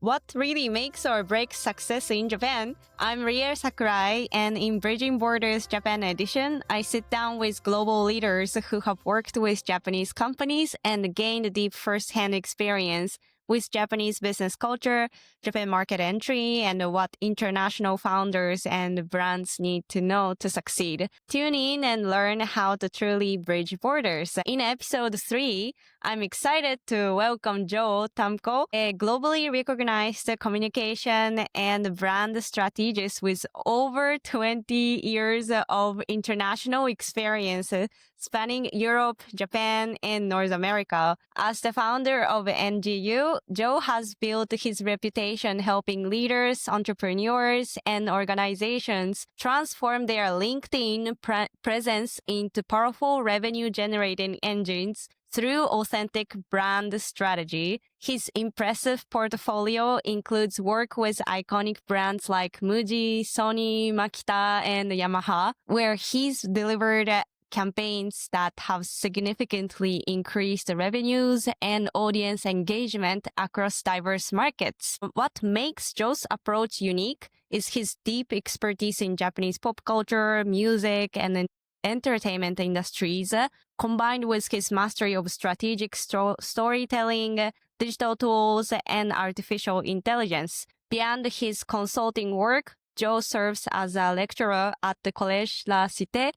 What really makes or breaks success in Japan? I'm Rie Sakurai, and in Bridging Borders Japan edition, I sit down with global leaders who have worked with Japanese companies and gained deep first-hand experience with Japanese business culture, Japan market entry, and what international founders and brands need to know to succeed. Tune in and learn how to truly bridge borders. In episode 3, I'm excited to welcome Joe Tamko, a globally recognized communication and brand strategist with over 20 years of international experience spanning Europe, Japan, and North America. As the founder of NGU, Joe has built his reputation helping leaders, entrepreneurs, and organizations transform their LinkedIn presence into powerful revenue-generating engines through authentic brand strategy. His impressive portfolio includes work with iconic brands like Muji, Sony, Makita, and Yamaha, where he's delivered campaigns that have significantly increased revenues and audience engagement across diverse markets. What makes Joe's approach unique is his deep expertise in Japanese pop culture, music, and entertainment industries, combined with his mastery of strategic storytelling, digital tools, and artificial intelligence. Beyond his consulting work, Joe serves as a lecturer at the Collège La Cité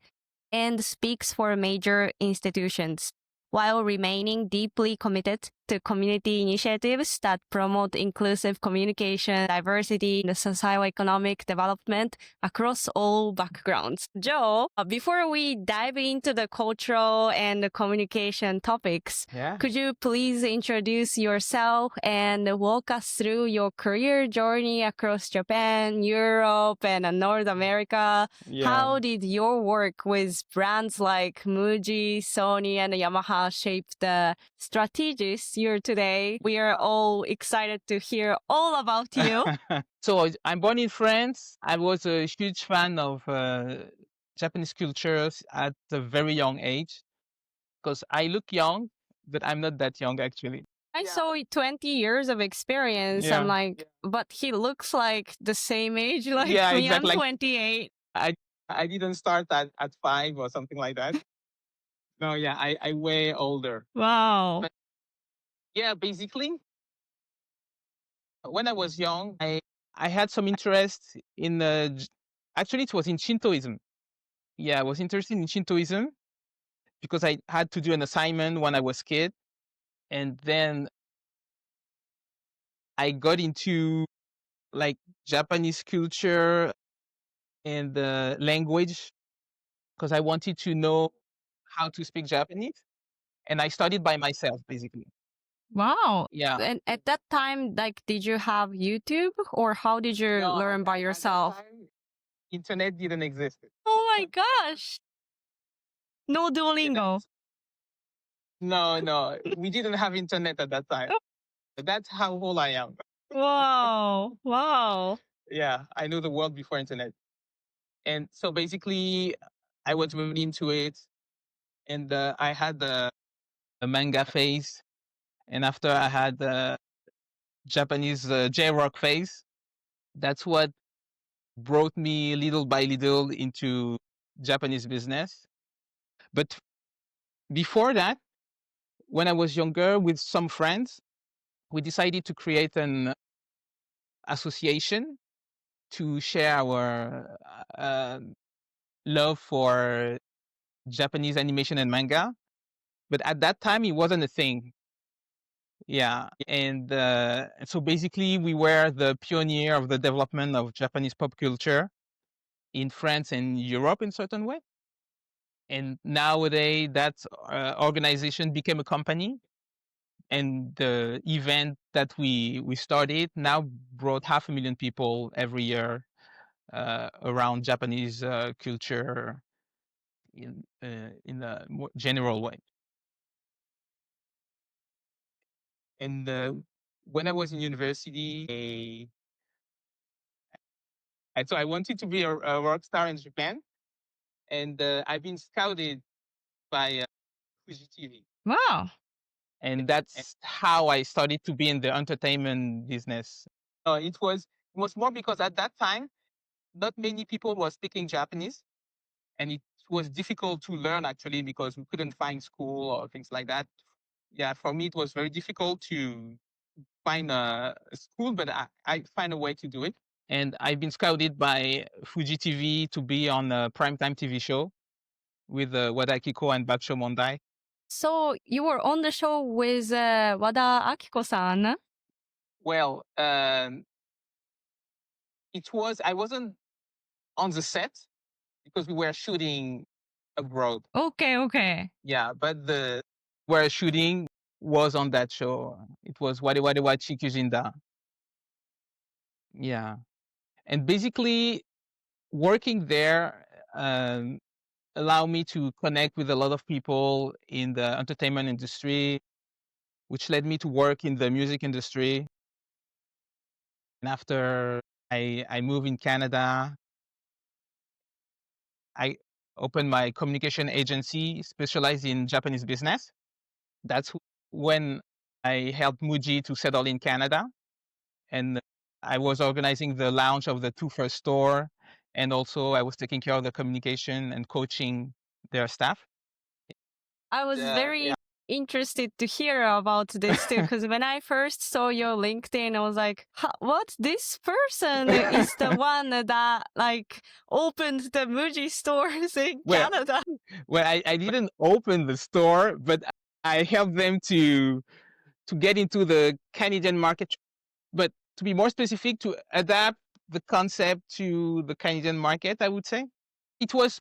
and speaks for major institutions, while remaining deeply committed to community initiatives that promote inclusive communication, diversity, and socio-economic development across all backgrounds. Joe, before we dive into the cultural and the communication topics, could you please introduce yourself and walk us through your career journey across Japan, Europe, and North America? How did your work with brands like Muji, Sony, and Yamaha shape the strategist you're today? We are all excited to hear all about you. So I'm born in France. I was a huge fan of Japanese cultures at a very young age because I look young, but I'm not that young actually. I saw 20 years of experience. I'm like, but he looks like the same age like Yeah, me. exactly. I'm 28. I didn't start at 5 or something like that. No, yeah, I way older. Wow. But yeah, basically, when I was young, I had some interest in actually it was in Shintoism. Yeah, I was interested in Shintoism because I had to do an assignment when I was a kid, and then I got into like Japanese culture and the language because I wanted to know how to speak Japanese, and I studied by myself basically. Wow. Yeah. And at that time, like, did you have YouTube or how did you No, learn by at that yourself? time, internet didn't exist. Oh my gosh. No Duolingo. No, we didn't have internet at that time. That's how old I am. Wow. Wow. Yeah, I knew the world before internet. And so basically, I was really into it. And I had a manga phase. And after I had the Japanese J-rock phase, that's what brought me little by little into Japanese business. But before that, when I was younger with some friends, we decided to create an association to share our love for Japanese animation and manga. But at that time, it wasn't a thing. Yeah. And so basically, we were the pioneer of the development of Japanese pop culture in France and Europe in certain way. And nowadays, that organization became a company. And the event that we started now brought 500,000 people every year around Japanese culture in a more general way. And when I was in university, so I wanted to be a rock star in Japan, and I've been scouted by Fuji TV. Wow. And that's how I started to be in the entertainment business. It was more because at that time, not many people were speaking Japanese, and it was difficult to learn actually because we couldn't find school or things like that. Yeah, for me, it was very difficult to find a school, but I find a way to do it. And I've been scouted by Fuji TV to be on a primetime TV show with Wadakiko and Baksho Mondai. So you were on the show with Wada Akiko-san. Well, I wasn't on the set because we were shooting abroad. Okay. Yeah, but the where shooting was on that show. It was Wade Wade wa Chikujinda. Yeah. And basically working there allowed me to connect with a lot of people in the entertainment industry, which led me to work in the music industry. And after I moved in Canada, I opened my communication agency specialized in Japanese business. That's when I helped Muji to settle in Canada. And I was organizing the launch of the first store. And also I was taking care of the communication and coaching their staff. I was very interested to hear about this too, because when I first saw your LinkedIn, I was like, what? This person is the one that like opened the Muji stores in Canada. Well, I didn't open the store, but I helped them to get into the Canadian market. But to be more specific, to adapt the concept to the Canadian market, I would say. It was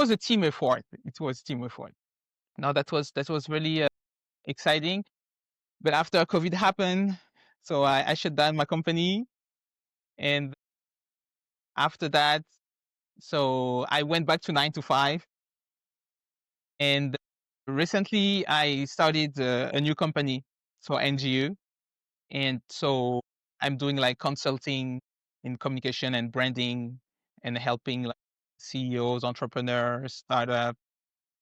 a team effort. It was a team effort. Now that was really exciting. But after COVID happened, so I shut down my company. And after that, so I went back to 9 to 5. And recently I started a new company, so NGU. And so I'm doing like consulting in communication and branding and helping like CEOs, entrepreneurs, startup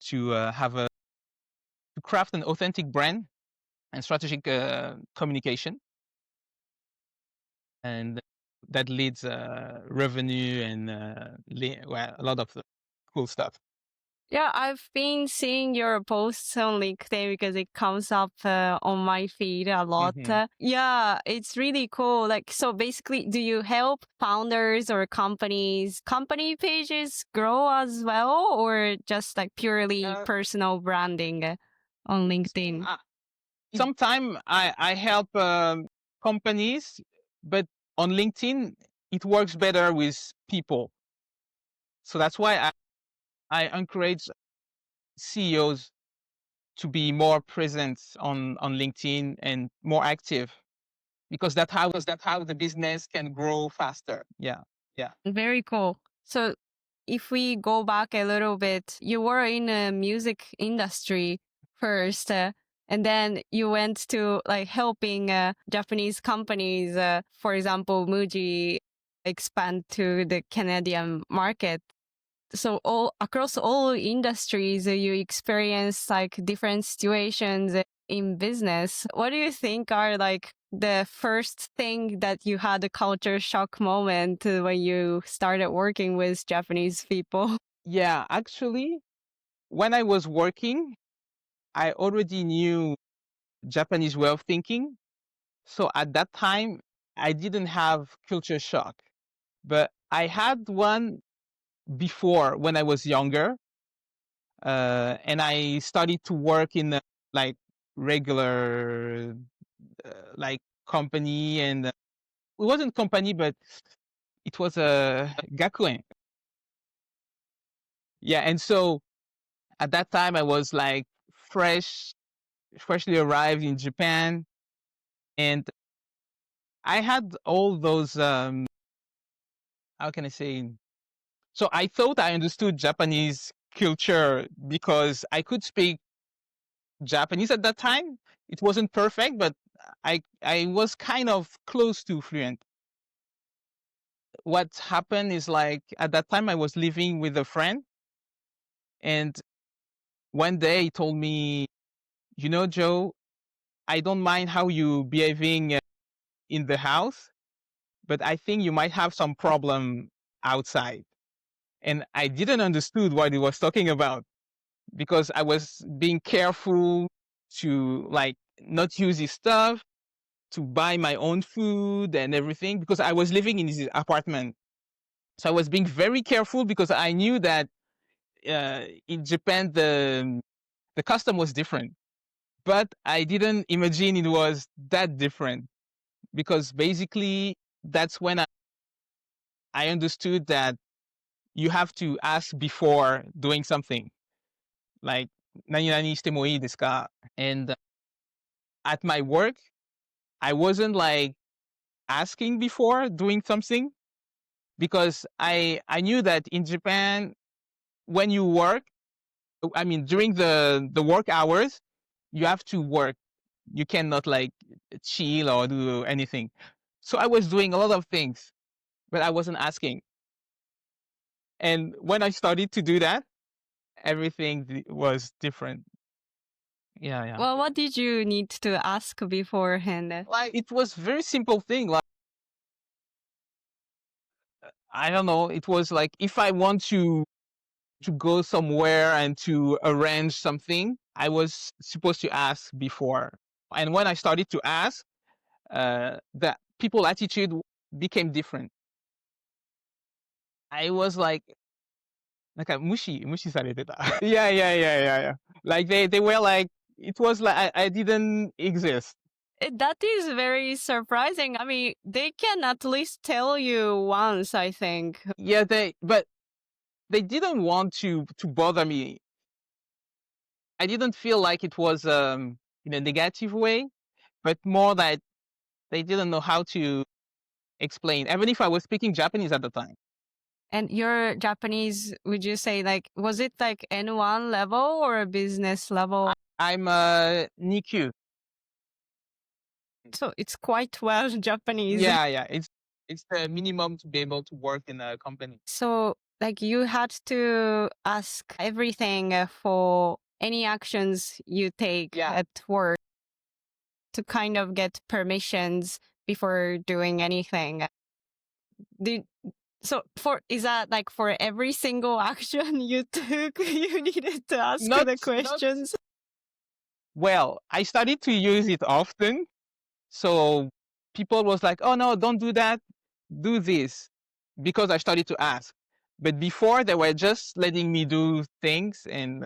to to craft an authentic brand and strategic communication. And that leads revenue and a lot of cool stuff. Yeah, I've been seeing your posts on LinkedIn because it comes up on my feed a lot. Yeah, it's really cool. Like, so basically, do you help founders or company pages grow as well, or just like purely personal branding on LinkedIn? Sometimes I help companies, but on LinkedIn, it works better with people. So that's why I encourage CEOs to be more present on LinkedIn and more active, because that's how the business can grow faster. Yeah. Very cool. So if we go back a little bit, you were in the music industry first, and then you went to like helping Japanese companies, for example, Muji, expand to the Canadian market. So across all industries, you experience like different situations in business. What do you think are like the first thing that you had a culture shock moment when you started working with Japanese people? Yeah, actually, when I was working, I already knew Japanese way of thinking. So at that time, I didn't have culture shock, but I had one before when I was younger. And I started to work in like regular like company, and it wasn't company, but it was a gakuen. Yeah, and so at that time I was like freshly arrived in Japan, and I had all those how can I say? So I thought I understood Japanese culture because I could speak Japanese at that time. It wasn't perfect, but I was kind of close to fluent. What happened is like at that time I was living with a friend, and one day he told me, you know, Joe, I don't mind how you behaving in the house, but I think you might have some problem outside. And I didn't understood what he was talking about because I was being careful to like not use his stuff, to buy my own food and everything because I was living in his apartment. So I was being very careful because I knew that in Japan the custom was different, but I didn't imagine it was that different because basically that's when I understood that you have to ask before doing something. Like, "Nani nani shite mo ii desu ka?" And at my work, I wasn't like asking before doing something because I knew that in Japan, when you work, I mean, during the work hours, you have to work. You cannot like chill or do anything. So I was doing a lot of things, but I wasn't asking. And when I started to do that, everything was different. Yeah. Well, what did you need to ask beforehand? Like it was very simple thing. Like I don't know. It was like if I want to go somewhere and to arrange something, I was supposed to ask before. And when I started to ask, the people attitude became different. I was like a mushi sarete ta. Yeah. Like they were like it was like I didn't exist. That is very surprising. I mean, they can at least tell you once, I think. Yeah, but they didn't want to bother me. I didn't feel like it was in a negative way, but more that they didn't know how to explain, even if I was speaking Japanese at the time. And your Japanese, would you say like, was it like N1 level or a business level? I'm Nikyu. So it's quite well Japanese. Yeah. It's the minimum to be able to work in a company. So like you had to ask everything for any actions you take at work to kind of get permissions before doing anything. Is that like for every single action you took, you needed to ask the questions? Well, I started to use it often. So people was like, oh no, don't do that. Do this. Because I started to ask. But before they were just letting me do things and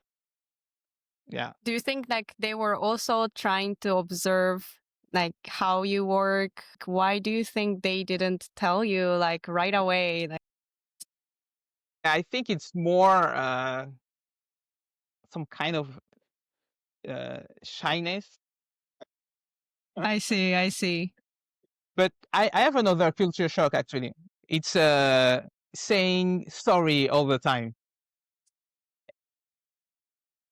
yeah. Do you think like they were also trying to observe like how you work? Why do you think they didn't tell you like right away? Like, I think it's more some kind of shyness. I see. But I have another culture shock actually. It's saying sorry all the time.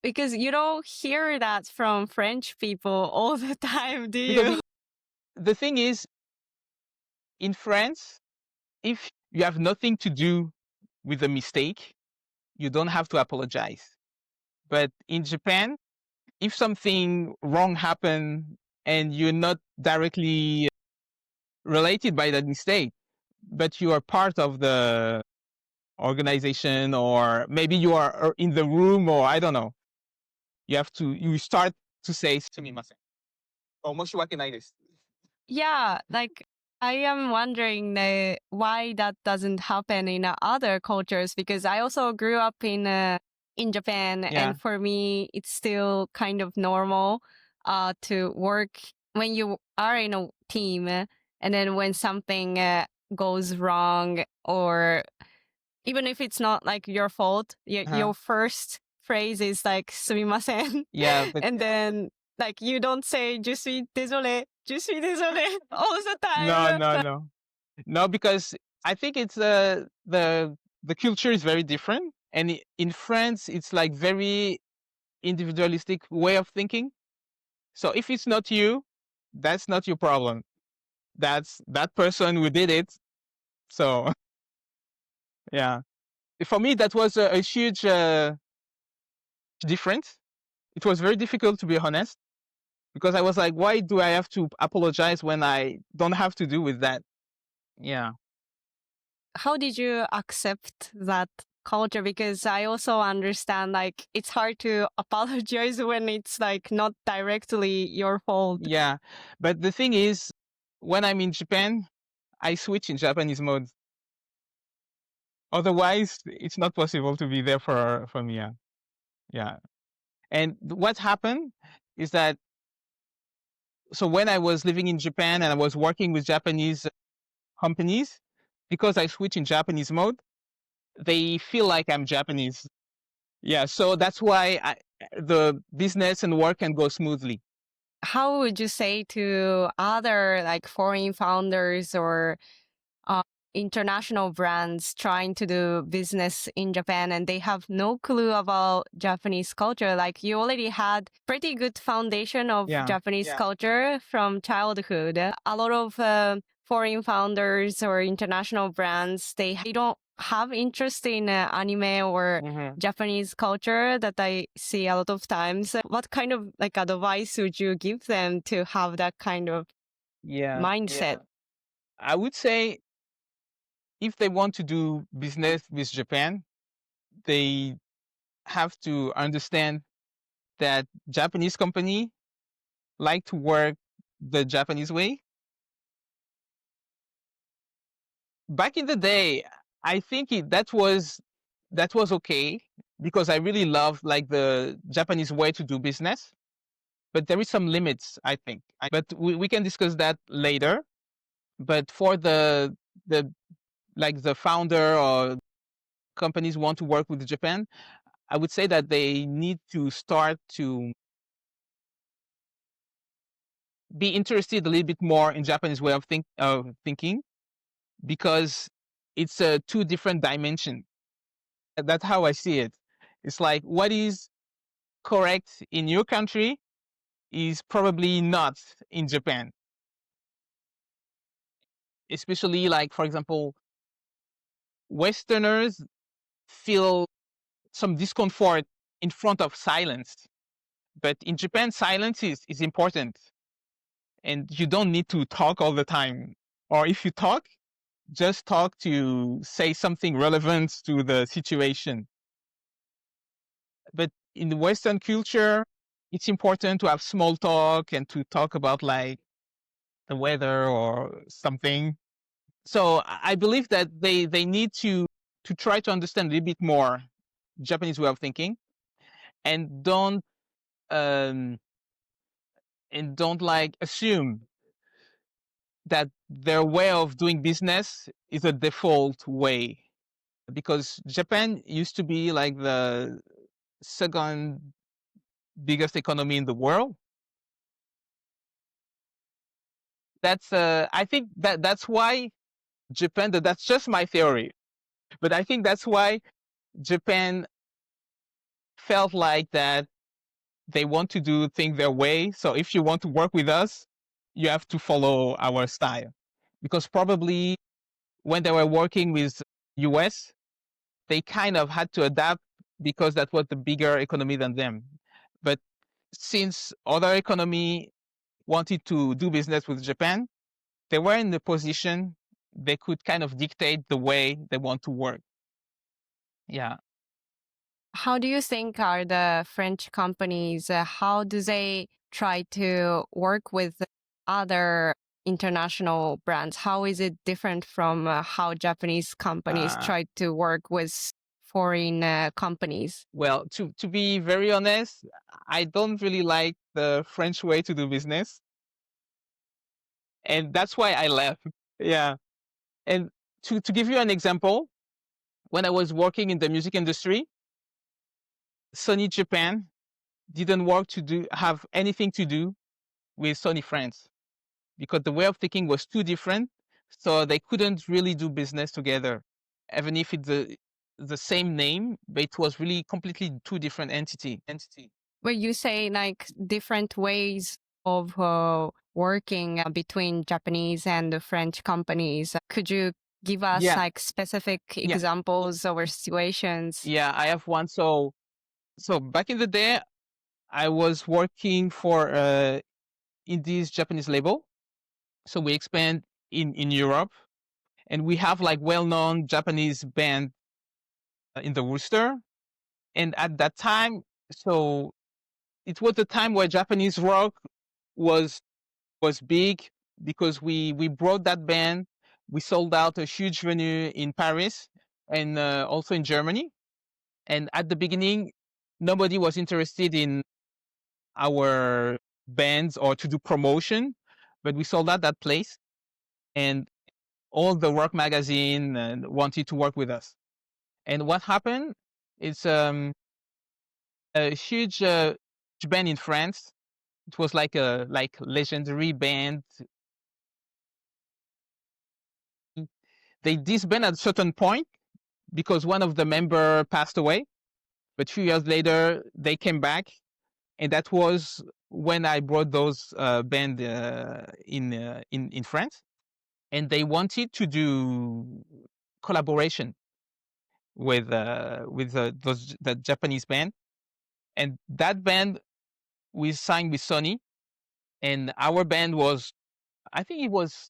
Because you don't hear that from French people all the time, do Because you? the thing is, in France, if you have nothing to do with a mistake, you don't have to apologize. But in Japan, if something wrong happened and you're not directly related by that mistake, but you are part of the organization or maybe you are in the room or I don't know, you start to say sumimasen. Or moshiwake nai desu. Yeah, like I am wondering why that doesn't happen in other cultures because I also grew up in Japan, and for me, it's still kind of normal to work when you are in a team, and then when something goes wrong, or even if it's not like your fault, your first phrase is like "sumimasen," and then like you don't say "je suis désolé." Just be désolé all the time. No, because I think it's the culture is very different, and in France it's like very individualistic way of thinking. So if it's not you, that's not your problem. That's that person who did it. So yeah, for me that was a huge difference. It was very difficult to be honest because I was like, why do I have to apologize when I don't have to do with that? Yeah. How did you accept that culture? Because I also understand like it's hard to apologize when it's like not directly your fault. Yeah. But the thing is, when I'm in Japan, I switch in Japanese mode. Otherwise, it's not possible to be there for me. Yeah. Yeah. And what happened is that, so when I was living in Japan and I was working with Japanese companies, because I switch in Japanese mode, they feel like I'm Japanese. Yeah, so that's why the business and work can go smoothly. How would you say to other like foreign founders or uh, international brands trying to do business in Japan and they have no clue about Japanese culture? Like you already had pretty good foundation of Japanese culture from childhood. A lot of foreign founders or international brands, they don't have interest in anime or Japanese culture that I see a lot of times. What kind of like advice would you give them to have that kind of mindset? I would say if they want to do business with Japan, they have to understand that Japanese company like to work the Japanese way. Back in the day, I think that was okay because I really loved like the Japanese way to do business. But there is some limits, I think. But we can discuss that later. But for the like the founder or companies want to work with Japan, I would say that they need to start to be interested a little bit more in Japanese way of thinking, because it's a two different dimension. That's how I see it. It's like what is correct in your country is probably not in Japan. Especially like, for example, Westerners feel some discomfort in front of silence. But in Japan, silence is important. And you don't need to talk all the time. Or if you talk, just talk to say something relevant to the situation. But in the Western culture, it's important to have small talk and to talk about like the weather or something. So I believe that they need to try to understand a little bit more Japanese way of thinking, and um, don't like assume that their way of doing business is a default way, because Japan used to be like the second biggest economy in the world. That's I think that's why Japan. That's just my theory, but I think that's why Japan felt like that they want to do things their way. So if you want to work with us, you have to follow our style. Because probably when they were working with US, they kind of had to adapt because that was the bigger economy than them. But since other economy wanted to do business with Japan, they were in the position they could kind of dictate the way they want to work. Yeah. How do you think are the French companies? How do they try to work with other international brands? How is it different from how Japanese companies try to work with foreign companies? Well, to be very honest, I don't really like the French way to do business. And that's why I left. Yeah. And to give you an example, when I was working in the music industry, Sony Japan didn't work to have anything to do with Sony France, because the way of thinking was too different. So they couldn't really do business together, even if it's the same name, but it was really completely two different entity. Where you say like different ways of working between Japanese and French companies. Could you give us like specific examples or situations? Yeah, I have one. So back in the day, I was working for in this Japanese label. So we expand in Europe, and we have like well-known Japanese band in the roster. And at that time, so it was the time where Japanese rock was big, because we brought that band. We sold out a huge venue in Paris and also in Germany. And at the beginning, nobody was interested in our bands or to do promotion, but we sold out that place, and all the rock magazine wanted to work with us. And what happened? It's a huge band in France. It was like a legendary band. They disbanded at a certain point because one of the member passed away. But 2 years later, they came back, and that was when I brought those band in France, and they wanted to do collaboration with the Japanese band, and that band we signed with Sony, and our band was, I think it was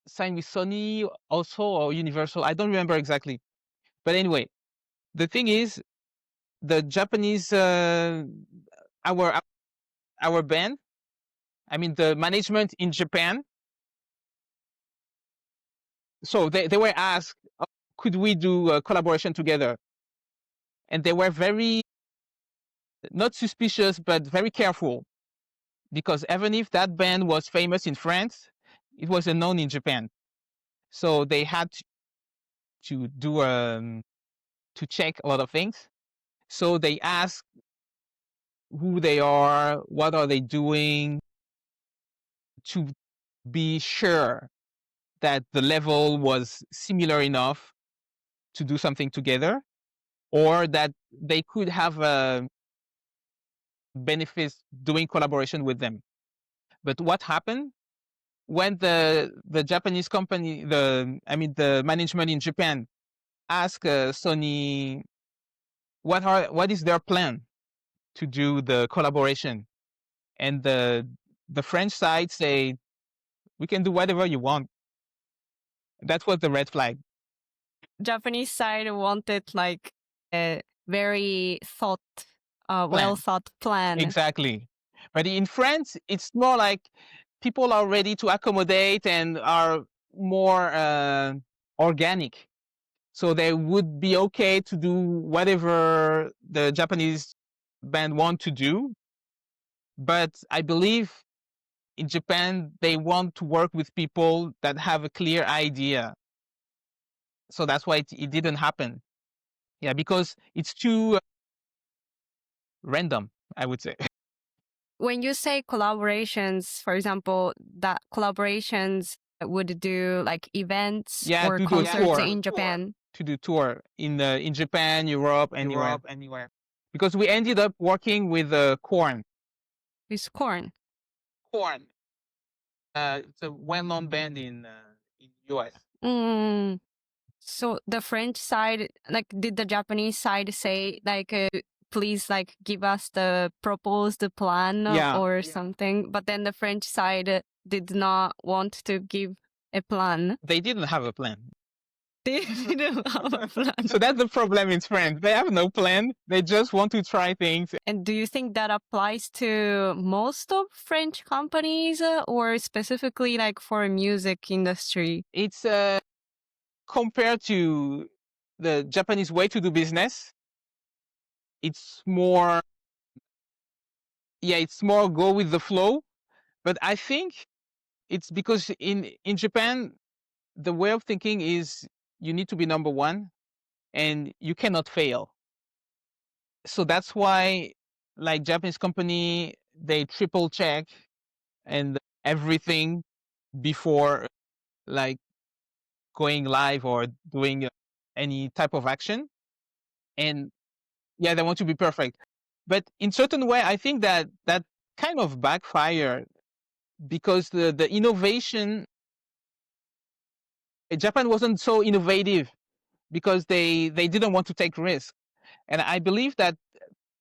signed with Sony also, or Universal. I don't remember exactly, but anyway, the thing is, the Japanese our band, I mean the management in Japan, so they were asked, "Oh, could we do a collaboration together?" And they were very, not suspicious, but very careful, because even if that band was famous in France, it was unknown in Japan. So they had to do to check a lot of things. So they asked who they are, what are they doing, to be sure that the level was similar enough to do something together, or that they could have benefits doing collaboration with them. But what happened when the Japanese company, the management in Japan asked Sony what is their plan to do the collaboration, and the French side say, we can do whatever you want. That was the red flag. Japanese side wanted like a very well thought plan. Exactly. But in France, it's more like people are ready to accommodate and are more organic. So they would be okay to do whatever the Japanese band want to do. But I believe in Japan, they want to work with people that have a clear idea. So that's why it didn't happen. Yeah, because it's too random, I would say. When you say collaborations, for example, that collaborations would do like events or concerts in Japan. To do tour in Japan, Europe, anywhere. Because we ended up working with Korn. With Korn. Korn. It's a well-known band in US. So the French side, like, did the Japanese side say like, please, like, give us the proposed plan or something? But then the French side did not want to give a plan. They didn't have a plan. They didn't have a plan. So that's the problem in France. They have no plan. They just want to try things. And do you think that applies to most of French companies or specifically like for music industry? It's compared to the Japanese way to do business, it's more go with the flow. But I think it's because in Japan, the way of thinking is you need to be number one and you cannot fail. So that's why, like, Japanese company, they triple check and everything before like going live or doing any type of action. And yeah, they want to be perfect. But in certain way, I think that kind of backfired, because the innovation, Japan wasn't so innovative because they didn't want to take risk. And I believe that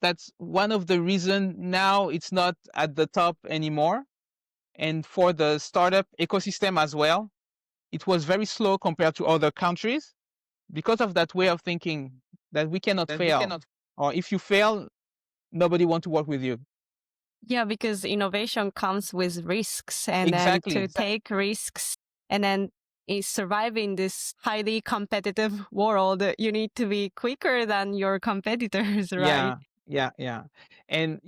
that's one of the reason now it's not at the top anymore. And for the startup ecosystem as well, it was very slow compared to other countries because of that way of thinking that we cannot fail. Or if you fail, nobody want to work with you. Yeah, because innovation comes with risks, and Exactly. then to take risks and then survive in this highly competitive world, you need to be quicker than your competitors, right? Yeah. And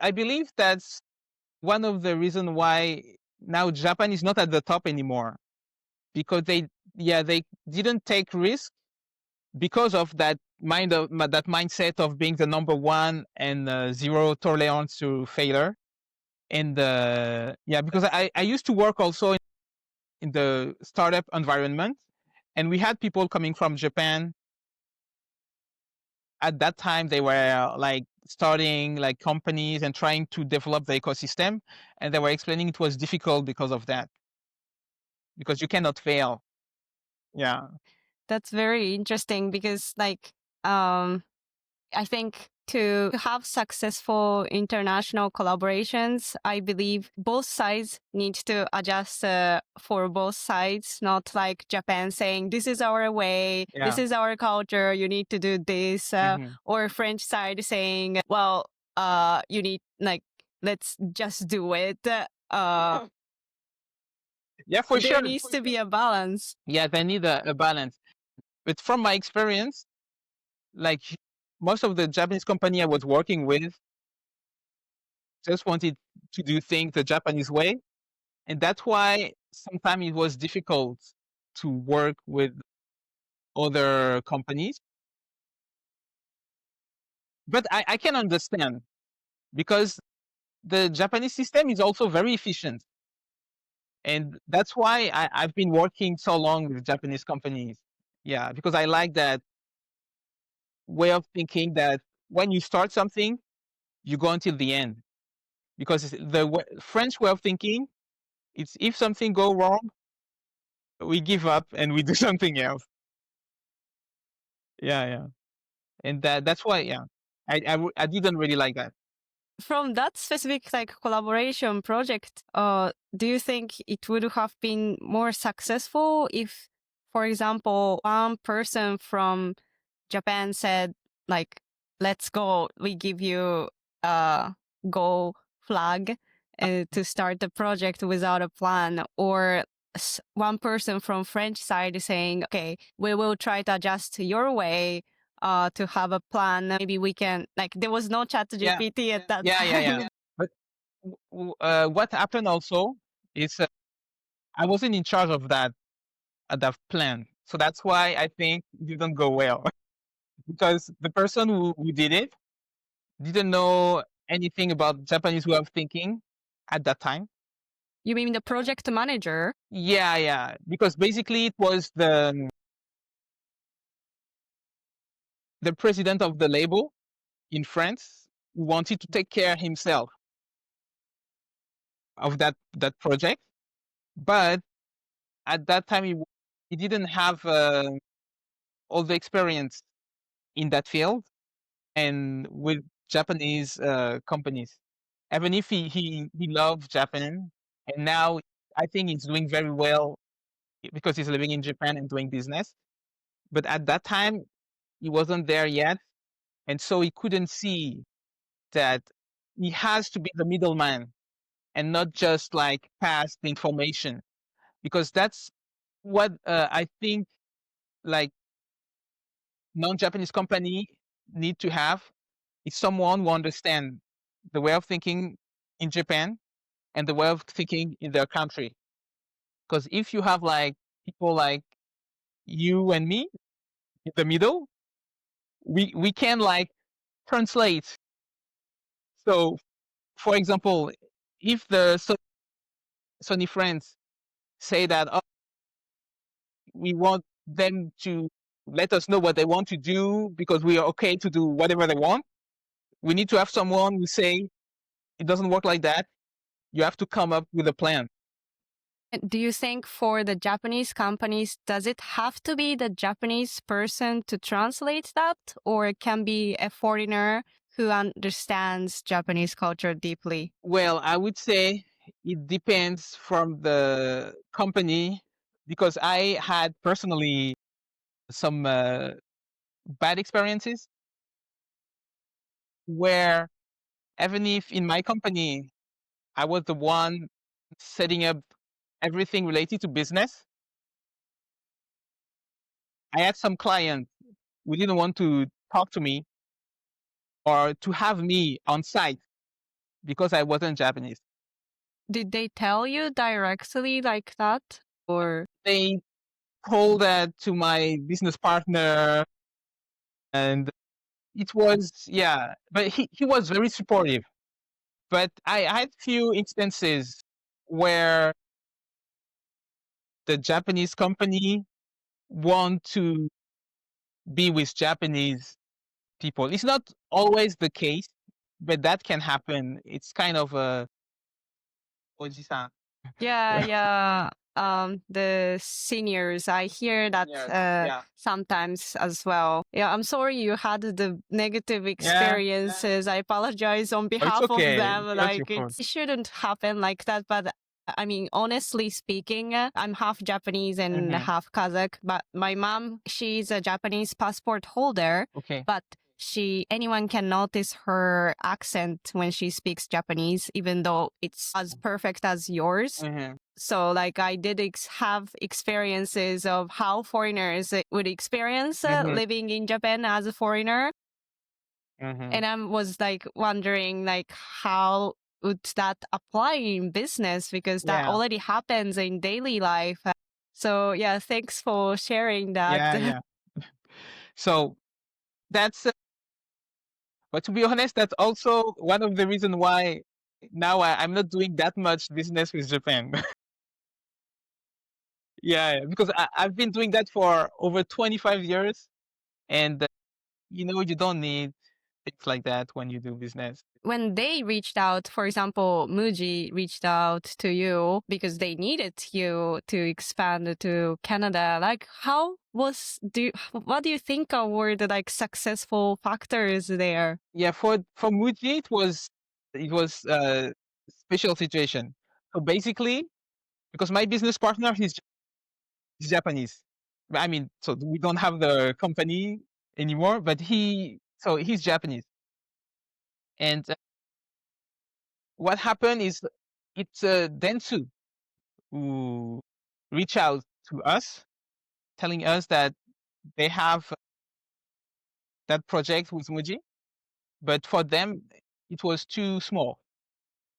I believe that's one of the reasons why now Japan is not at the top anymore, because they didn't take risk because of that mindset of being the number one and zero tolerance to failure. And because I used to work also in the startup environment, and we had people coming from Japan. At that time, they were like starting like companies and trying to develop the ecosystem, and they were explaining it was difficult because of that, because you cannot fail. Yeah. That's very interesting because, like, I think to have successful international collaborations, I believe both sides need to adjust for both sides, not like Japan saying, this is our way, this is our culture, you need to do this, or French side saying, well, you need, like, let's just do it. Yeah, for sure. There needs to be a balance. Yeah, they need a balance. But from my experience, like most of the Japanese company I was working with just wanted to do things the Japanese way. And that's why sometimes it was difficult to work with other companies. But I can understand, because the Japanese system is also very efficient. And that's why I've been working so long with Japanese companies. Yeah, because I like that way of thinking that when you start something, you go until the end. Because the French way of thinking, it's if something go wrong, we give up and we do something else. Yeah. And that's why, I didn't really like that. From that specific like collaboration project, do you think it would have been more successful if, for example, one person from Japan said, like, let's go, we give you a go flag to start the project without a plan, or one person from French side saying, okay, we will try to adjust your way to have a plan. Maybe we can, like, there was no chat GPT at that time. Yeah. But what happened also is I wasn't in charge of that plan. So that's why I think it didn't go well. Because the person who did it didn't know anything about Japanese way of thinking at that time. You mean the project manager? Yeah. Because basically it was the president of the label in France who wanted to take care himself of that project. But at that time, he didn't have all the experience in that field and with Japanese companies. Even if he loved Japan, and now I think he's doing very well because he's living in Japan and doing business. But at that time, he wasn't there yet, and so he couldn't see that he has to be the middleman and not just like pass the information, because that's what I think like non-Japanese company need to have, is someone who understand the way of thinking in Japan and the way of thinking in their country. Because if you have like people like you and me in the middle, we can like translate. So, for example, if the Sony France say that, oh, we want them to let us know what they want to do because we are okay to do whatever they want, we need to have someone who say it doesn't work like that. You have to come up with a plan. Do you think for the Japanese companies, does it have to be the Japanese person to translate that, or it can be a foreigner who understands Japanese culture deeply? Well, I would say it depends from the company, because I had personally some bad experiences where, even if in my company I was the one setting up everything related to business, I had some clients who didn't want to talk to me or to have me on site because I wasn't Japanese. Did they tell you directly like that? Or They told that to my business partner, and it was, yeah, but he was very supportive. But I had few instances where the Japanese company want to be with Japanese people. It's not always the case, but that can happen. It's kind of a oji-san. yeah, yeah. The seniors, I hear that Yes, yeah. sometimes as well. Yeah, I'm sorry you had the negative Yeah. experiences. I apologize on Oh, it's behalf of okay. them. It's not your Like fault. it shouldn't happen like that. But I mean, honestly speaking, I'm half Japanese and Mhm. half Kazakh. But my mom, she's a Japanese passport holder. Okay. But anyone can notice her accent when she speaks Japanese, even though it's as perfect as yours. Mhm. So like I did have experiences of how foreigners would experience Mhm. living in Japan as a foreigner. Mhm. And I was like wondering like how would that apply in business, because that Yeah. already happens in daily life. So yeah, thanks for sharing that. Yeah, yeah. So that's, but to be honest, that's also one of the reason why now I'm not doing that much business with Japan. Yeah, because I've been doing that for over 25 years, and you don't need things like that when you do business. When they reached out, for example, Muji reached out to you because they needed you to expand to Canada. Like, what do you think were the like successful factors there? Yeah, for Muji, it was a special situation. So basically, because my business partner, he's Japanese. I mean, so we don't have the company anymore, but he's Japanese. And what happened is, it's Dentsu who reach out to us, telling us that they have that project with Muji, but for them it was too small,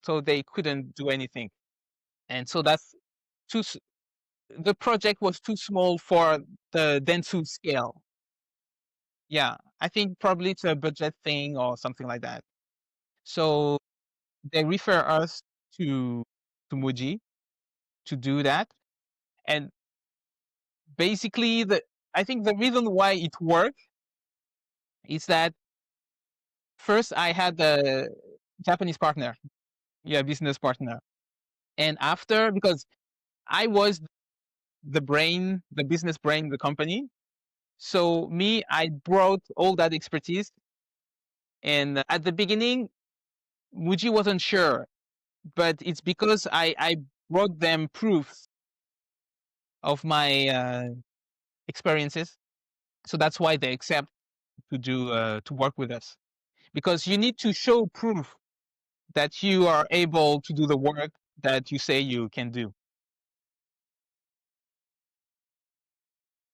so they couldn't do anything. And so too, s- the project was too small for the Dentsu scale. Yeah, I think probably it's a budget thing or something like that. So they refer us to Muji to do that. And basically, I think the reason why it worked is that first I had a Japanese partner, yeah, business partner, and after, because I was the business brain of the company, so I brought all that expertise. And at the beginning, Muji wasn't sure, but it's because I brought them proofs of my experiences, so that's why they accept to work with us, because you need to show proof that you are able to do the work that you say you can do.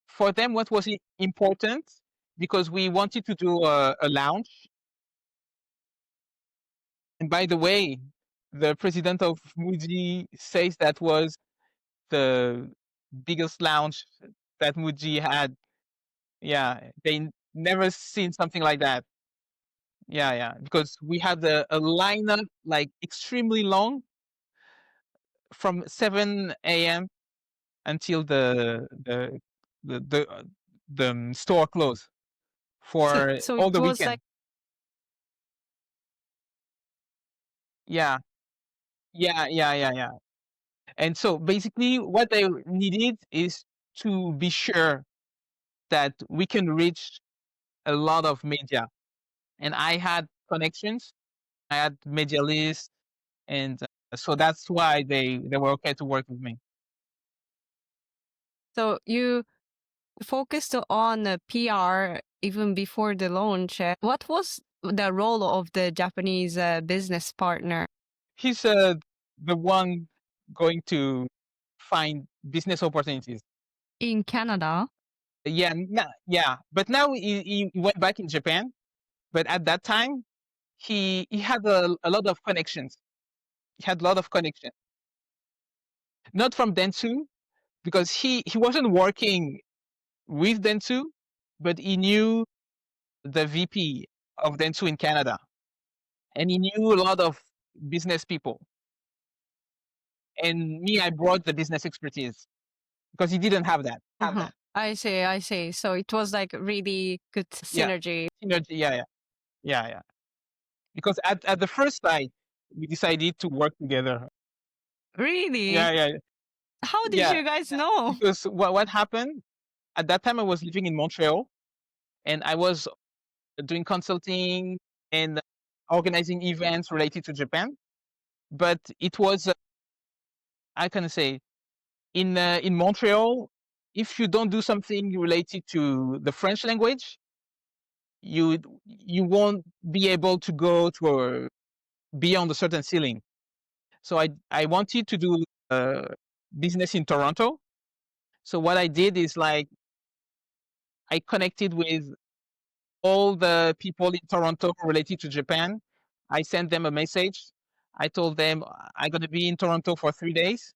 For them, what was important, because we wanted to do a launch. And by the way, the president of Muji says that was the biggest launch that Muji had. Yeah, they never seen something like that. Yeah, yeah, because we had a lineup like extremely long, from 7 a.m. until the store closed for So all it the was weekend. like Yeah, yeah, yeah, yeah, yeah. And so basically, what they needed is to be sure that we can reach a lot of media. And I had connections. I had media lists, and So that's why they were okay to work with me. So you focused on PR even before the launch. What was the role of the Japanese business partner He's the one going to find business opportunities. in Canada? Yeah, yeah. But now he went back in Japan. But at that time, he had a lot of connections. He had a lot of connections. Not from Dentsu, because he wasn't working with Dentsu, but he knew the VP of Dentsu in Canada, and he knew a lot of business people. And me, I brought the business expertise because he didn't have that. I see, I see. So it was like really good Yeah. synergy. Synergy. Yeah. Because at the first sight, we decided to work together. Really? Yeah. How did Yeah. you guys know? Because what happened at that time, I was living in Montreal, and I was doing consulting and organizing events related to Japan. But it was, I can say, in Montreal, if you don't do something related to the French language, you won't be able to go to beyond a certain ceiling. So I wanted to do business in Toronto. So what I did is like I connected with all the people in Toronto related to Japan. I sent them a message. I told them I'm going to be in Toronto for 3 days,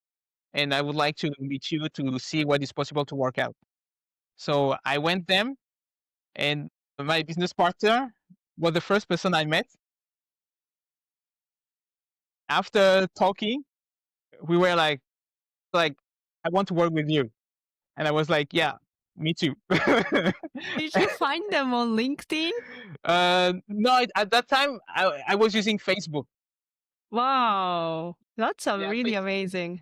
and I would like to meet you to see what is possible to work out. So I went them, and my business partner was the first person I met. After talking, we were like, I want to work with you. And I was like, yeah, me too. Did you find them on LinkedIn? No, at that time, I was using Facebook. Wow, that's Yeah, really Facebook. amazing.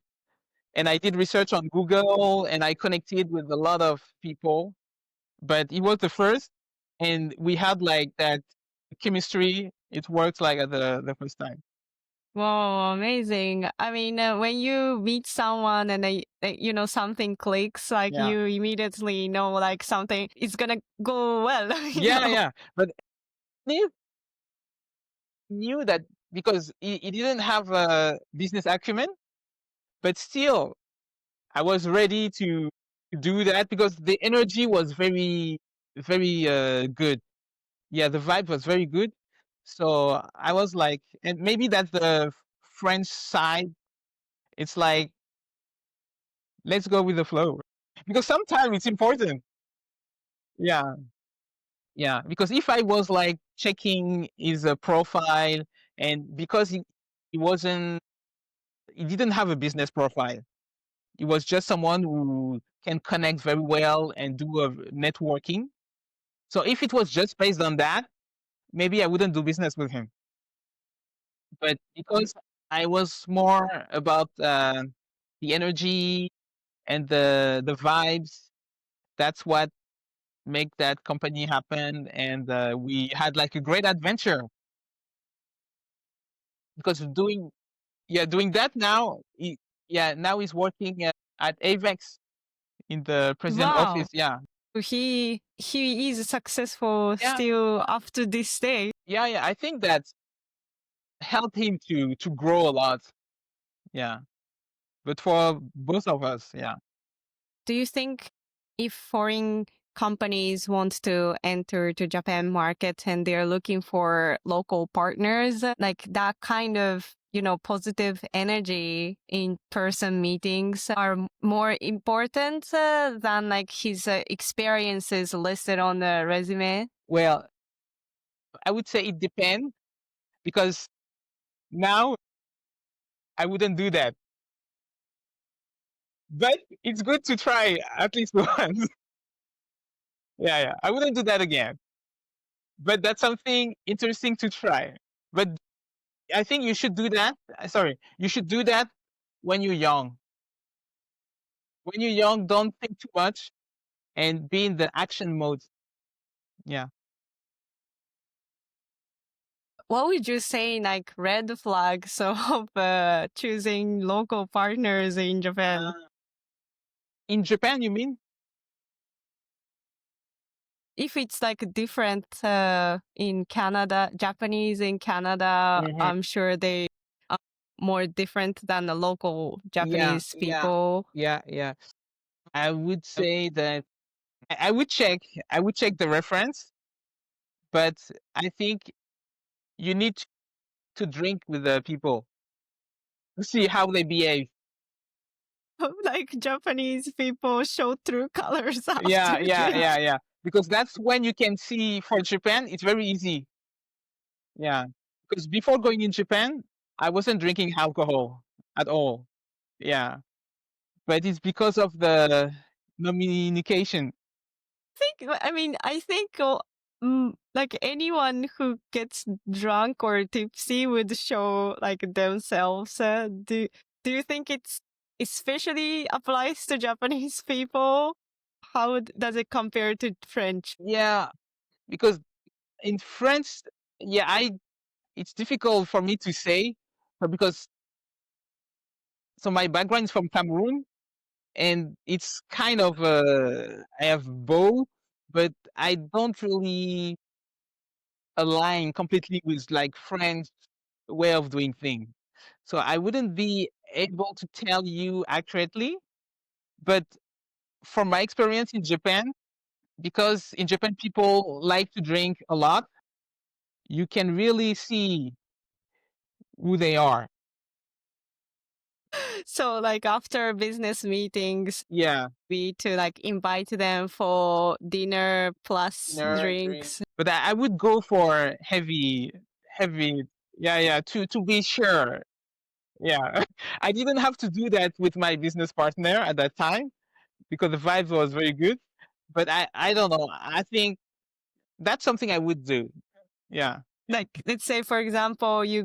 And I did research on Google, and I connected with a lot of people. But he was the first, and we had like that chemistry. It worked like at the first time. Wow, amazing. I mean, when you meet someone and you know, something clicks, like Yeah. you immediately know like something is gonna go well. you know? Yeah. But he knew that because he didn't have a business acumen, but still, I was ready to do that because the energy was very good. Yeah, the vibe was very good. So I was like, and maybe that's the French side. It's like, let's go with the flow because sometimes it's important. Yeah. Yeah. Because if I was like checking his profile, and because he wasn't, he didn't have a business profile. He was just someone who can connect very well and do a networking. So if it was just based on that, maybe I wouldn't do business with him. But because I was more about the energy and the vibes, that's what make that company happen. And we had like a great adventure because of doing that now. Now he's working at Avex in the president Wow, office. Yeah. he is successful Yeah. still up to this day. Yeah. I think that helped him to grow a lot. Yeah. But for both of us, yeah. Do you think if foreign companies want to enter to Japan market and they're looking for local partners, like that kind of, you know, positive energy in person meetings are more important than like his experiences listed on the resume? Well, I would say it depends because now I wouldn't do that. But it's good to try at least once. Yeah. I wouldn't do that again. But that's something interesting to try. But I think you should do that. Sorry, you should do that when you're young. When you're young, don't think too much and be in the action mode. Yeah. what would you say like red flags of choosing local partners in Japan? In Japan, you mean? If it's like different in Canada, Japanese in Canada, I'm sure they are more different than the local Japanese people. Yeah. I would say that I would check. I would check the reference, but I think you need to drink with the people to see how they behave. Like Japanese people show true colors after drink. Yeah. Because that's when you can see for Japan, it's very easy. Yeah. Because before going in Japan, I wasn't drinking alcohol at all. Yeah. But it's because of the communication. I think like anyone who gets drunk or tipsy would show like themselves. Do you think it's especially applies to Japanese people? How does it compare to French? Yeah. Because in France, yeah, it's difficult for me to say, but because so my background is from Cameroon, and it's kind of I have both, but I don't really align completely with like French way of doing things. So I wouldn't be able to tell you accurately, but from my experience in Japan, because in Japan people like to drink a lot, you can really see who they are. So like after business meetings, Yeah. we to like invite them for dinner plus drinks. But I would go for heavy. Yeah. To be sure. Yeah. I didn't have to do that with my business partner at that time because the vibe was very good. But I don't know. I think that's something I would do. Yeah. Like let's say for example you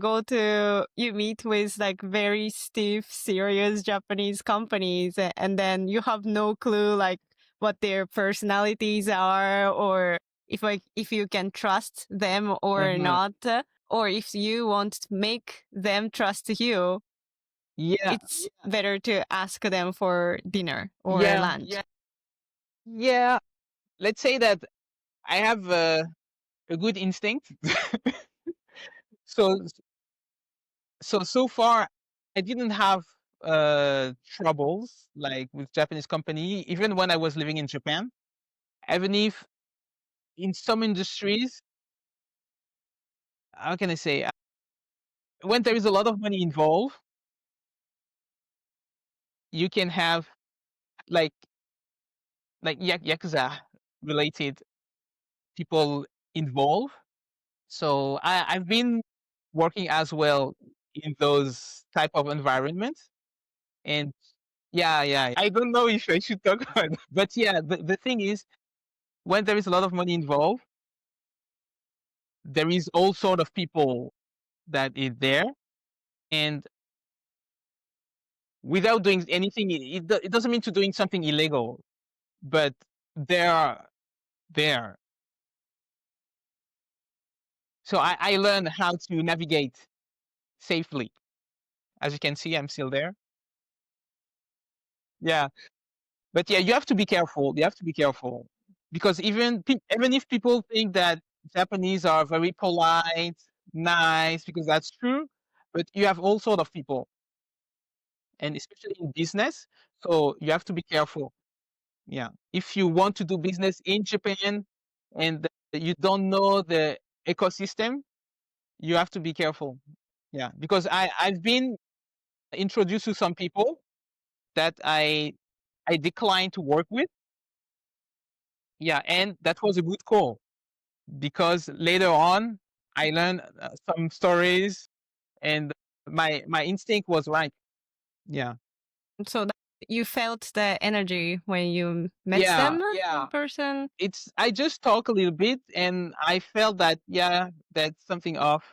meet with like very stiff serious Japanese companies and then you have no clue like what their personalities are or if you can trust them or not, or if you want to make them trust you, Yeah. it's better to ask them for dinner or Yeah. lunch. Yeah. Let's say that I have a good instinct. So so far I didn't have troubles like with Japanese company even when I was living in Japan. Even if in some industries, how can I say, when there is a lot of money involved, you can have like yakuza related people involved. So I've been working as well in those type of environments. And yeah. I don't know if I should talk about it. But yeah, the thing is, when there is a lot of money involved, there is all sort of people that is there. And without doing anything, it doesn't mean to doing something illegal, but they are there. So I learned how to navigate safely. As you can see, I'm still there. Yeah. But yeah, you have to be careful. You have to be careful because even if people think that Japanese are very polite, nice, because that's true, but you have all sort of people, and especially in business, so you have to be careful. Yeah, if you want to do business in Japan and you don't know the ecosystem, you have to be careful. Yeah, because I've been introduced to some people that I declined to work with. Yeah, and that was a good call because later on I learned some stories, and my instinct was right. Yeah. So that you felt the energy when you met them in person. It's I just talk a little bit, and I felt that yeah, that's something off,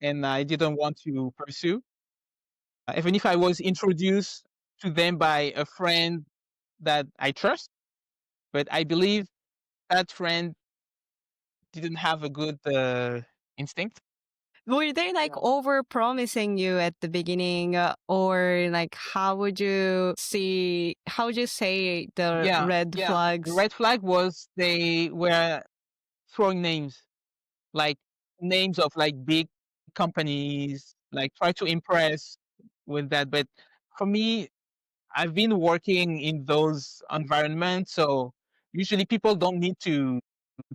and I didn't want to pursue. Even if I was introduced to them by a friend that I trust, but I believe that friend didn't have a good instinct. Were they like over promising you at the beginning, or like how would you say the Yeah, red the flags? red flag was they were throwing names, like names of like big companies, like try to impress with that. But for me, I've been working in those environments, so usually people don't need to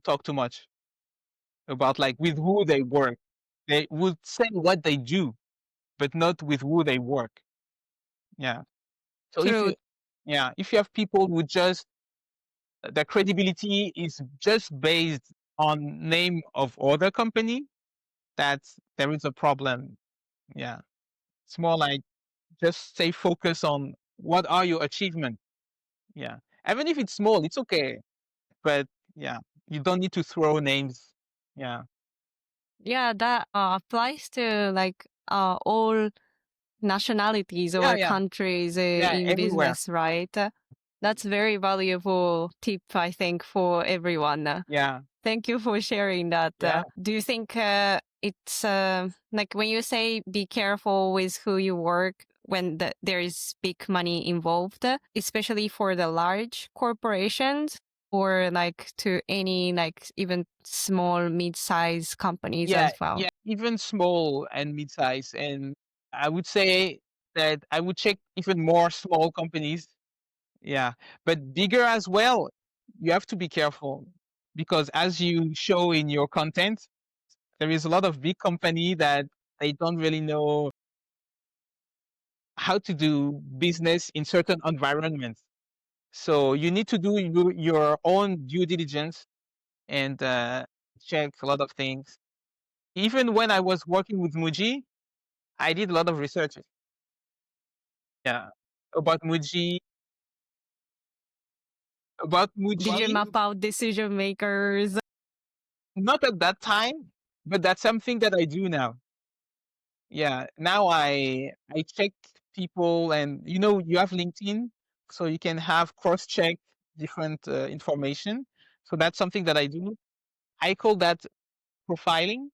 talk too much about like with who they work. They would say what they do, but not with who they work. Yeah. So if True. you, yeah, if you have people who just the credibility is just based on name of other company, that's there is a problem. Yeah. It's more like just stay focused on what are your achievements. Yeah. Even if it's small, it's okay. But yeah, you don't need to throw names. Yeah. Yeah, that applies to like all nationalities Yeah, or yeah. countries Yeah, in everywhere. business, right? That's very valuable tip, I think, for everyone. Yeah. Thank you for sharing that. Yeah. Do you think it's like when you say be careful with who you work when there is big money involved, especially for the large corporations or like to any like even small mid-sized companies Yeah, as well? yeah. Even small and mid-size. And I would say that I would check even more small companies. Yeah. But bigger as well, you have to be careful because as you show in your content, there is a lot of big company that they don't really know how to do business in certain environments. So you need to do your own due diligence and check a lot of things. Even when I was working with Muji, I did a lot of research. Yeah, about Muji, about Did you Muji. map out decision makers? Not at that time, but that's something that I do now. Yeah, now I check people, and you know you have LinkedIn, so you can have cross check different information. So that's something that I do. I call that profiling.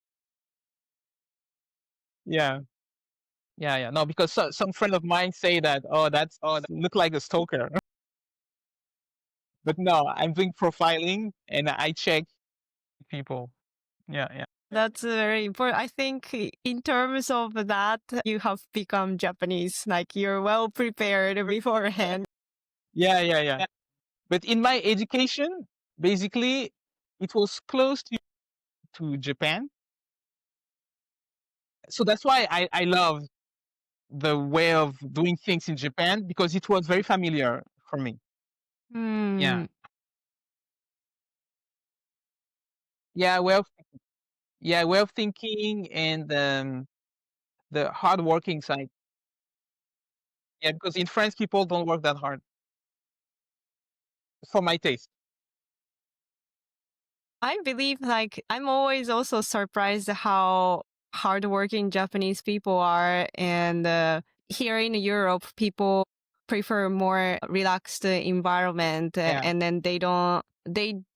Yeah, yeah, yeah. No, because some friend of mine say that, oh, that look like a stalker. But no, I'm doing profiling and I check people. Yeah, yeah. That's very important. I think in terms of that, you have become Japanese. Like you're well prepared beforehand. Yeah, yeah, yeah. But in my education, basically, it was close to Japan. So that's why I love the way of doing things in Japan because it was very familiar for me. Yeah. Hmm. Yeah, way of thinking and the hard working side. Yeah, because in France people don't work that hard for my taste. I believe like I'm always also surprised how hardworking Japanese people are. And here in Europe, people prefer more relaxed environment Yeah. and then they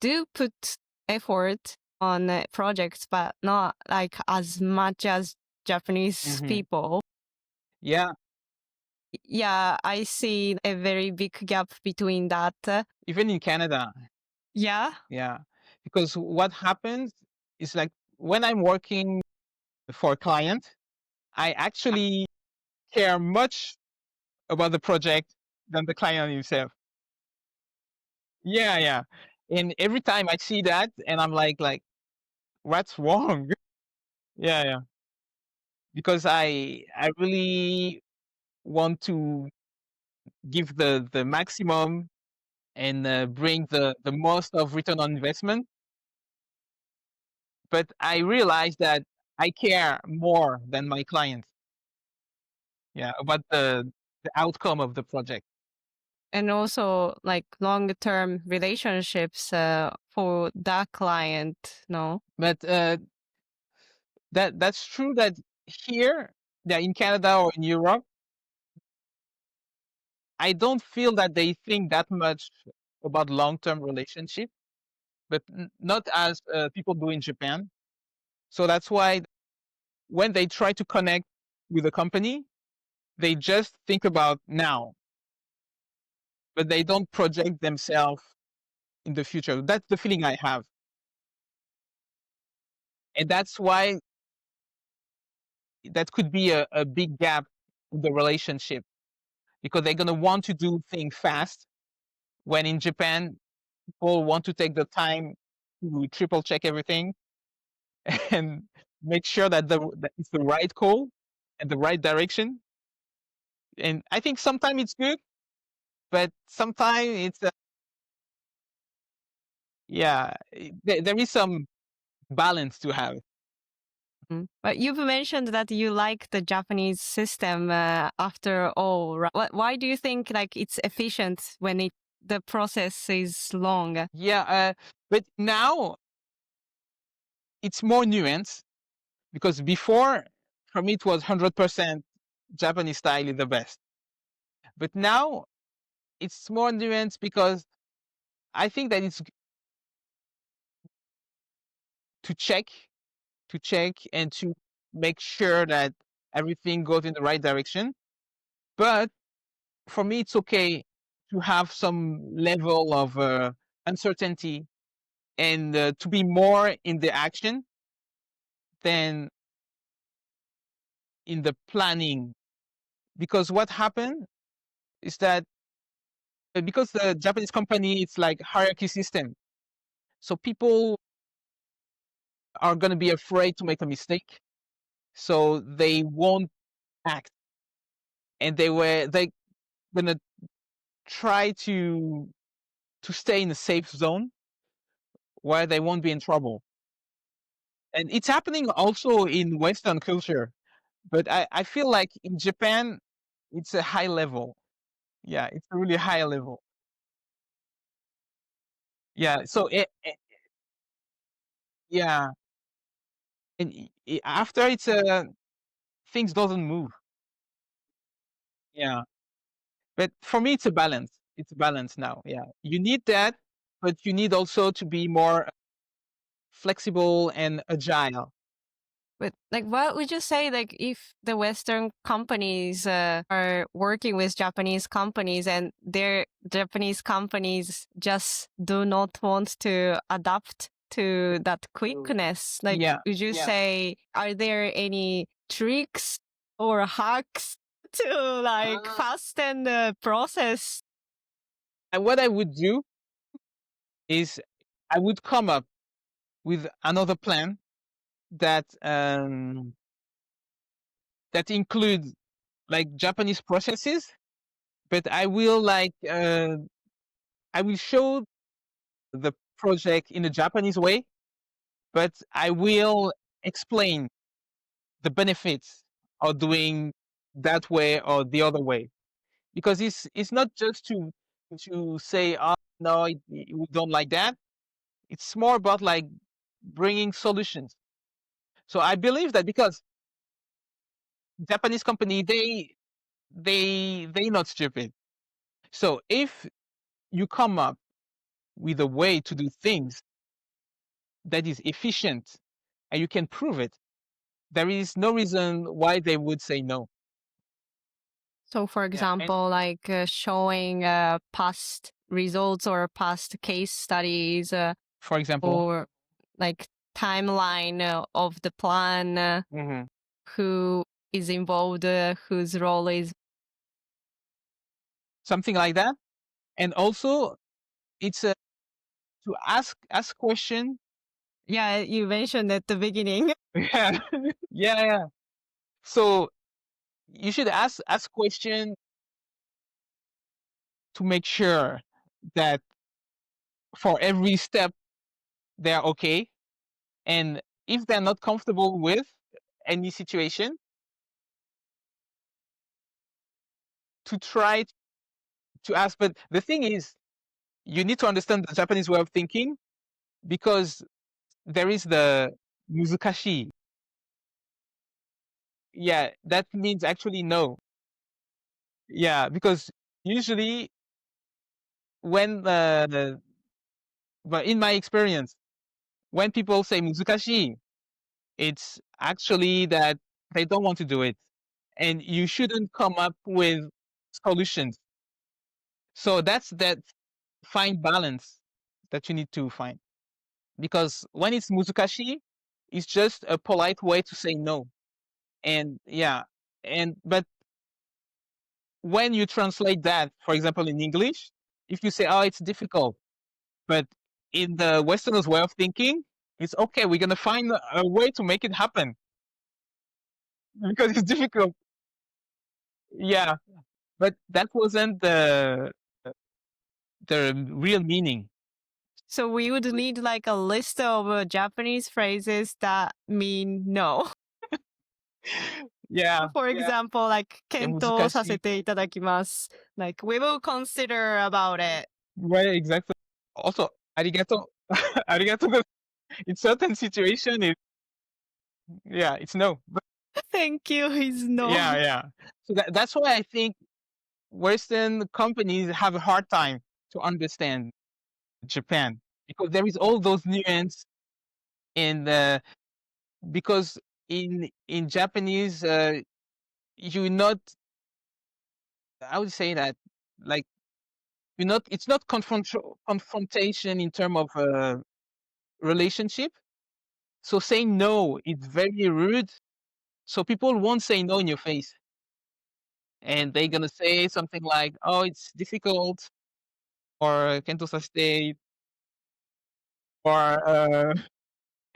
do put effort on projects, but not like as much as Japanese Hmm. people. Yeah. Yeah, I see a very big gap between that. Even in Canada. Yeah. Yeah. Because what happens is like when I'm working for a client, I actually care much about the project than the client himself. Yeah, yeah. And every time I see that and I'm like, what's wrong? Yeah, yeah. Because I really want to give the maximum and bring the most of return on investment. But I realize that I care more than my clients. Yeah, about the outcome of the project. And also like long term relationships for that client, no? But that's true that here, yeah, in Canada or in Europe, I don't feel that they think that much about long-term relationship, but not as people do in Japan. So that's why. when they try to connect with a company, they just think about now, but they don't project themselves in the future. That's the feeling I have. And that's why that could be a big gap in the relationship, because they're going to want to do things fast, when in Japan, people want to take the time to triple check everything and make sure that that it's the right call and the right direction. And I think sometimes it's good, but sometimes it's there is some balance to have. But you've mentioned that you like the Japanese system after all. Why do you think like it's efficient when the process is long? Yeah, but now it's more nuanced, because before, for me, it was 100% Japanese style is the best. But now it's more nuanced, because I think that it's to check and to make sure that everything goes in the right direction. But for me, it's okay to have some level of uncertainty, and to be more in the action than in the planning. Because what happened is that, because the Japanese company, it's like hierarchy system, so people are going to be afraid to make a mistake, so they won't act, and they going to try to stay in a safe zone where they won't be in trouble. And it's happening also in Western culture, but I feel like in Japan, it's a high level. Yeah, it's a really high level. Yeah, so yeah, and after it's things doesn't move. Yeah, but for me, it's a balance. It's a balance now. Yeah, you need that, but you need also to be more flexible and agile. But like, what would you say, like, if the Western companies are working with Japanese companies and their Japanese companies just do not want to adapt to that quickness? Like, Yeah, would you say, are there any tricks or hacks to like fasten the process? and what I would do is I would come up with another plan that that includes like Japanese processes, but I will I will show the project in a Japanese way, but I will explain the benefits of doing that way or the other way, because it's not just to say, oh no, we don't like that. It's more about like bringing solutions. So I believe that, because Japanese company, they not stupid. So if you come up with a way to do things that is efficient and you can prove it, there is no reason why they would say no. So, for Yeah, and example, like showing past results or past case studies, for example, or like timeline of the plan, who is involved, whose role is. something like that. And also, it's to ask question. Yeah, you mentioned at the beginning. Yeah, yeah. So you should ask question to make sure that for every step they're okay, and if they're not comfortable with any situation, to try to ask. But the thing is, you need to understand the Japanese way of thinking, because there is the muzukashi. Yeah, that means actually no. Yeah, because usually when but in my experience, when people say muzukashi, it's actually that they don't want to do it. And you shouldn't come up with solutions. So that's that fine balance that you need to find. Because when it's muzukashi, it's just a polite way to say no. And yeah, and but when you translate that, for example, in English, if you say, "Oh, it's difficult," but in the Westerners' way of thinking, it's okay. We're gonna find a way to make it happen because it's difficult. Yeah, but that wasn't the real meaning. So we would need like a list of Japanese phrases that mean no. Yeah, For example, like yeah, 検討させ muzukashi. ていただきます. Like we will consider about it. Right, exactly. Also, arigato, arigato. In certain situation, yeah, it's no. But Thank you is no. yeah, yeah. So that's why I think Western companies have a hard time to understand Japan because there is all those nuance in the because in Japanese you not I would say that like you not it's not confrontation in terms of relationship. So saying no is very rude. So people won't say no in your face, and they're gonna say something like, "Oh, it's difficult," or "Kento sashite," or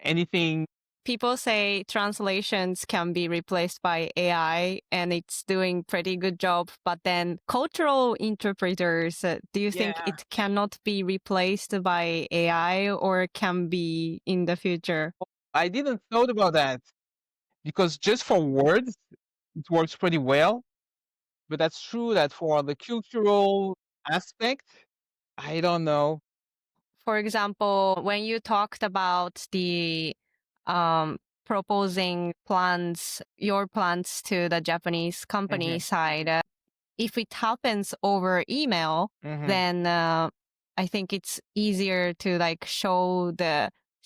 anything. People say translations can be replaced by AI and it's doing pretty good job. But then cultural interpreters, do you think Yeah, it cannot be replaced by AI or can be in the future? I didn't thought about that because just for words it works pretty well. But that's true that for the cultural aspect, I don't know. For example, when you talked about the proposing plans, your plans to the Japanese company side, if it happens over email, then I think it's easier to like show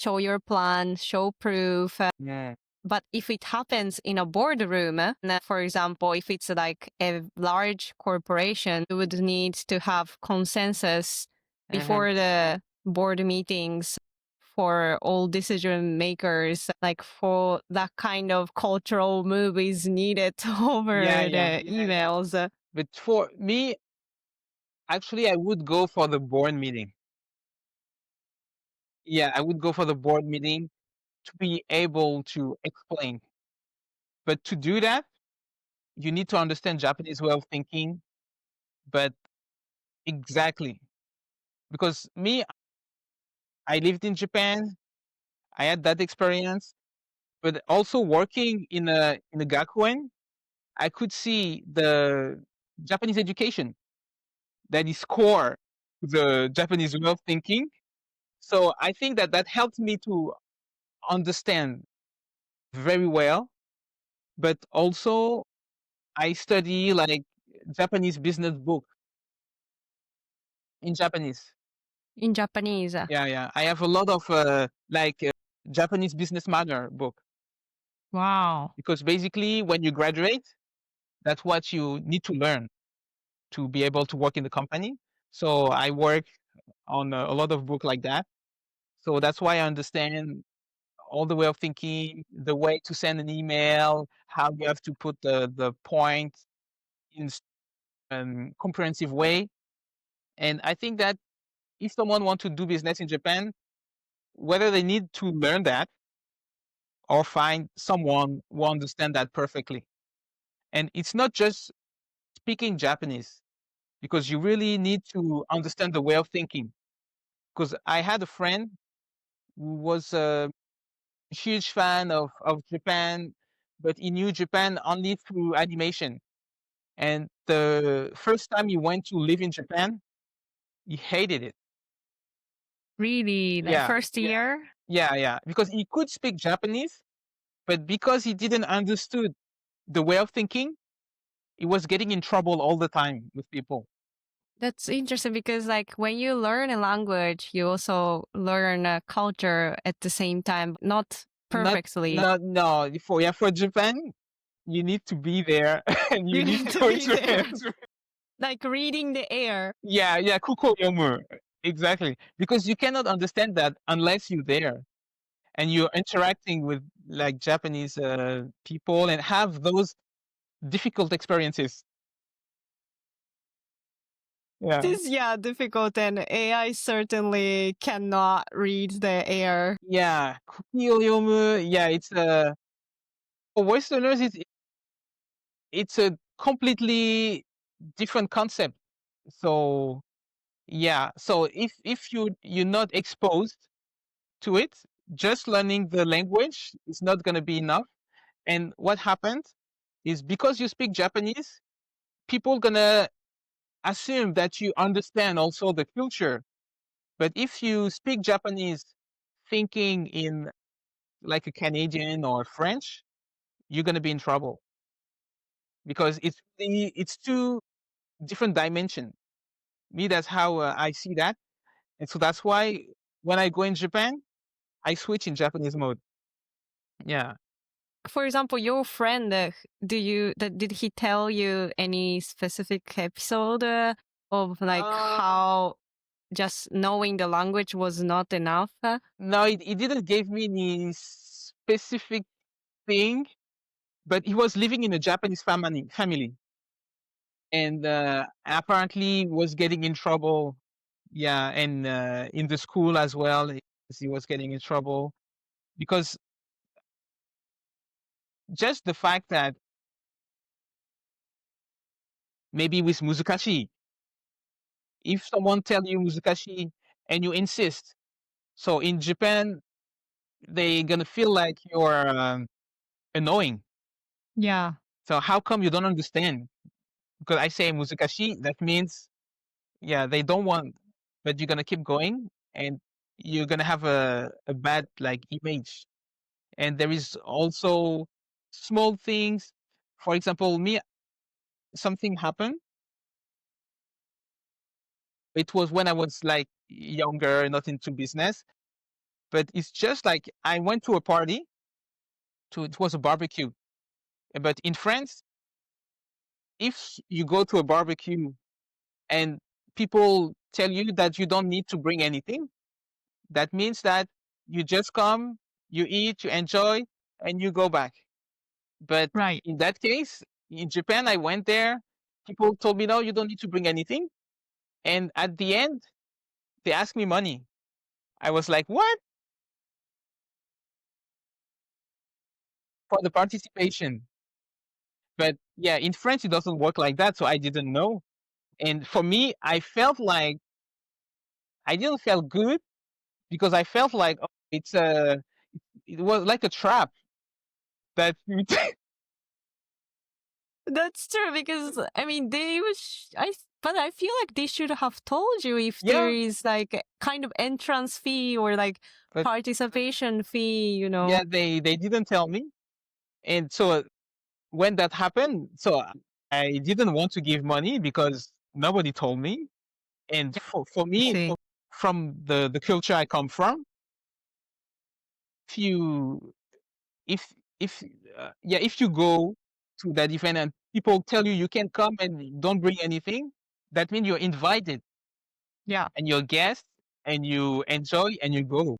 your plan, show proof. Yeah. But if it happens in a boardroom, for example, if it's like a large corporation, you would need to have consensus before the board meetings for all decision makers. Like for that kind of cultural move is needed over Yeah, the yeah. emails. But for me, actually, I would go for the board meeting. Yeah, I would go for the board meeting to be able to explain. But to do that, you need to understand Japanese way of thinking. But exactly, because me, I lived in Japan. I had that experience, but also working in a gakuen, I could see the Japanese education that is core to the Japanese way of thinking. So I think that that helped me to understand very well. But also, I study like Japanese business book in Japanese. In Japanese. Yeah, yeah. I have a lot of Japanese business manner book Wow. because basically when you graduate, that's what you need to learn to be able to work in the company. So I work on a lot of book like that. So that's why I understand all the way of thinking, the way to send an email, how you have to put the point in comprehensive way. And I think that if someone wants to do business in Japan, whether they need to learn that or find someone who understand that perfectly. And it's not just speaking Japanese because you really need to understand the way of thinking. Because I had a friend who was a huge fan of Japan, but he knew Japan only through animation. And the first time he went to live in Japan, he hated it. Really? Like Yeah, first year? yeah, yeah. Because he could speak Japanese, but because he didn't understood the way of thinking, he was getting in trouble all the time with people. That's interesting because like when you learn a language, you also learn a culture at the same time, not perfectly. No. For Japan, you need to be there and you You need need to to be go there. Like reading the air. Yeah, kuko yomu. Exactly. Because you cannot understand that unless you're there and you're interacting with like Japanese people and have those difficult experiences. It Yeah. is, yeah, difficult, and AI certainly cannot read the air. Yeah. Kuki yomu. Yeah, it's for Westerners it's a completely different concept. So yeah, so if you're not exposed to it, just learning the language is not going to be enough. And what happened is because you speak Japanese, people gonna assume that you understand also the culture. But if you speak Japanese thinking in like a Canadian or French, you're gonna be in trouble because it's two different dimensions. Me, that's how I see that, and so that's why when I go in Japan, I switch in Japanese mode. Yeah. For example, your friend, did he tell you any specific episode of like how just knowing the language was not enough? No, it didn't give me any specific thing, but he was living in a Japanese family, and apparently was getting in trouble. Yeah, and in the school as well, he was getting in trouble because just the fact that maybe with muzukashi, if someone tell you muzukashi and you insist, so in Japan they gonna feel like you're annoying. Yeah. So how come you don't understand? Because I say muzukashi, that means yeah, they don't want, but you're gonna keep going and you're gonna have a bad like image. And there is also small things. For example, me, something happened. It was when I was like younger, not into business, but it's just like I went to a party. It was a barbecue. But in France, if you go to a barbecue and people tell you that you don't need to bring anything, that means that you just come, you eat, you enjoy, and you go back. But Right. in that case, in Japan, I went there. People told me, no, you don't need to bring anything. And at the end, they asked me money. I was like, what? For the participation. But yeah, in France, it doesn't work like that. So I didn't know. And for me, I felt like I didn't feel good because I felt like oh, it was like a trap that That's true because I mean they was but I feel like they should have told you if there yeah, is like a kind of entrance fee or like but participation fee, you know. yeah, they didn't tell me. And so when that happened, so I didn't want to give money because nobody told me. And for I me, see. from the culture I come from, if you if yeah, if you go to that event and people tell you you can come and don't bring anything, that means you're invited Yeah. and you're a guest and you enjoy and you go.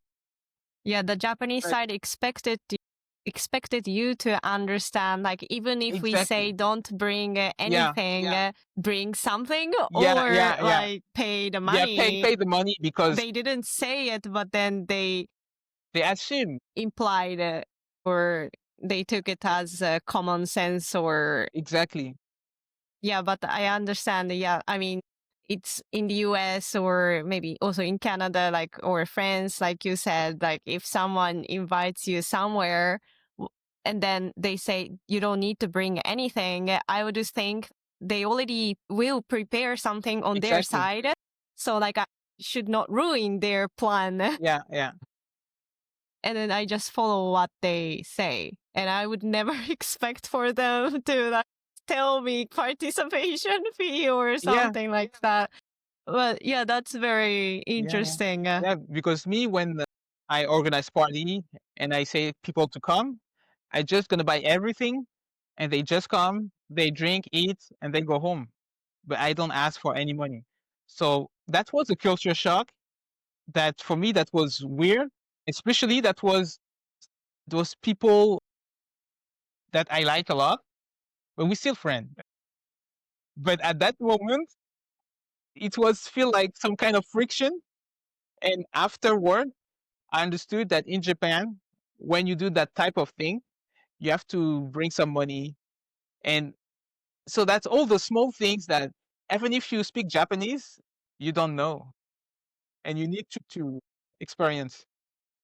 Yeah, the Japanese But side expected you to understand, like even if we say exactly. don't bring Yeah. anything, bring something Yeah, or like pay the Yeah, money. pay the money because They didn't say it, but then they they assume implied or they took it as common sense or exactly. yeah, but I understand. Yeah, I mean, it's in the US or maybe also in Canada, like, or France, like you said, like if someone invites you somewhere and then they say you don't need to bring anything, I would just think they already will prepare something on their Exactly. side. So, like, I should not ruin their plan. Yeah. And then I just follow what they say. And I would never expect for them to like tell me participation fee or Yeah. something like that. But yeah, that's very Yeah. interesting. Yeah, because me when I organize party and I say people to come, I just gonna buy everything, and they just come, they drink, eat, and they go home. But I don't ask for any money. So that was a culture shock that for me that was weird, especially that was those people that I like a lot, but we still friends. But at that moment, it was feel like some kind of friction. And afterward, I understood that in Japan, when you do that type of thing, you have to bring some money. And so that's all the small things that even if you speak Japanese, you don't know. And you need to experience.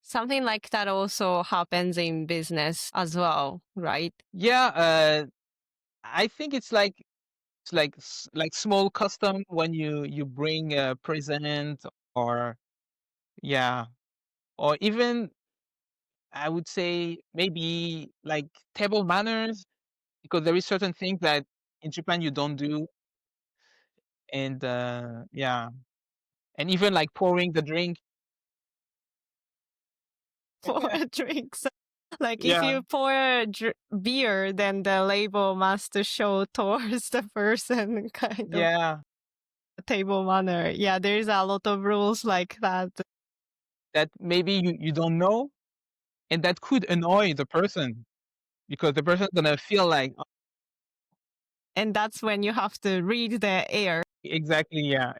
Something like that also happens in business as well, right? Yeah, I think it's like small custom when you bring a present, or yeah, or even I would say maybe like table manners, because there is certain things that in Japan you don't do. And yeah, and even like pouring the drink. For drinks. Like if Yeah, you pour beer, then the label must show towards the person, kind of yeah, table manner. Yeah, there's a lot of rules like that. that maybe you don't know, and that could annoy the person because the person's gonna feel like, "Oh, And that's when you have to read the air. exactly, yeah."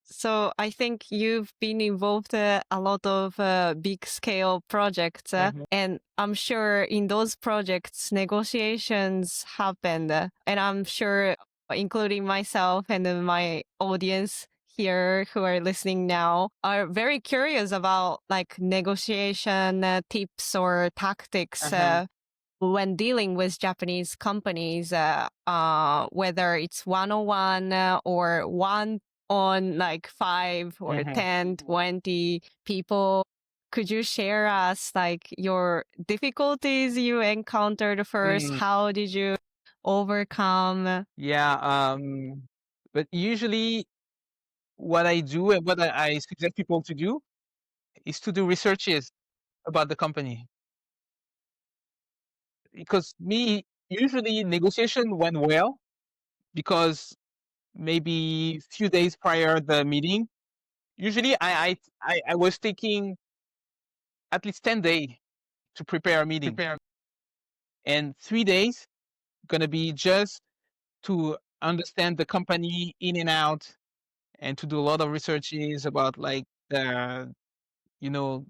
So I think you've been involved a lot of big scale projects, and I'm sure in those projects negotiations happened, and I'm sure including myself and my audience here who are listening now are very curious about like negotiation tips or tactics when dealing with Japanese companies, whether it's 101 or one on like 5 or 10, 20 people. Could you share us like your difficulties you encountered first? Mm, How did you overcome? yeah, but usually what I do and what I suggest people to do is to do researches about the company. Because me, usually negotiation went well because maybe few days prior the meeting, usually I was taking at least 10 days to prepare a meeting. And 3 days gonna be just to understand the company in and out, and to do a lot of researches about like the you know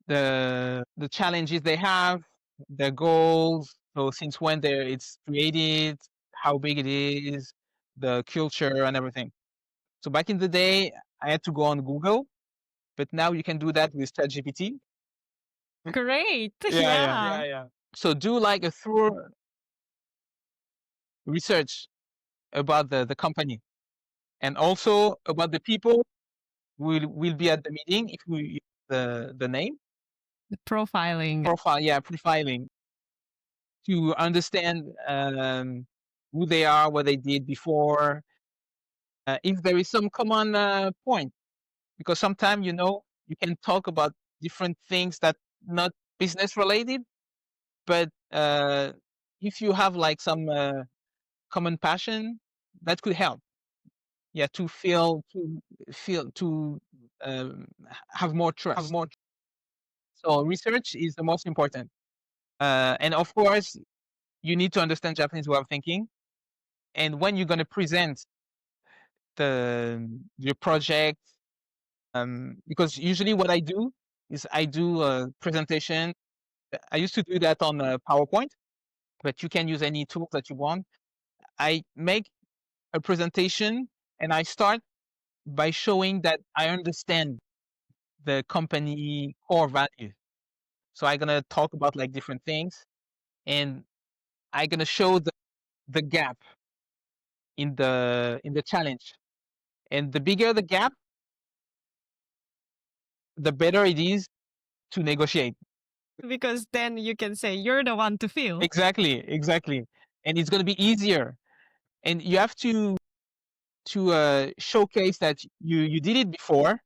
the challenges they have, their goals. So since when it's created, how big it is, the culture and everything. So back in the day, I had to go on Google, but now you can do that with ChatGPT. Great. Yeah. Yeah. So do like a thorough research about the company, and also about the people will be at the meeting if we use the name Profiling. profile. Yeah, profiling, to understand who they are, what they did before, if there is some common point, because sometimes you can talk about different things that not business related, but if you have like some common passion, that could help. Yeah, to have more trust. So research is the most important, and of course you need to understand Japanese way of thinking. And when you're going to present your project, because usually what I do is I do a presentation. I used to do that on PowerPoint, but you can use any tool that you want. I make a presentation and I start by showing that I understand the company core value. So I'm gonna talk about like different things, and I'm gonna show the gap in the challenge. And the bigger the gap, the better it is to negotiate. Because then you can say you're the one to feel. Exactly. And it's gonna be easier. And you have to showcase that you did it before,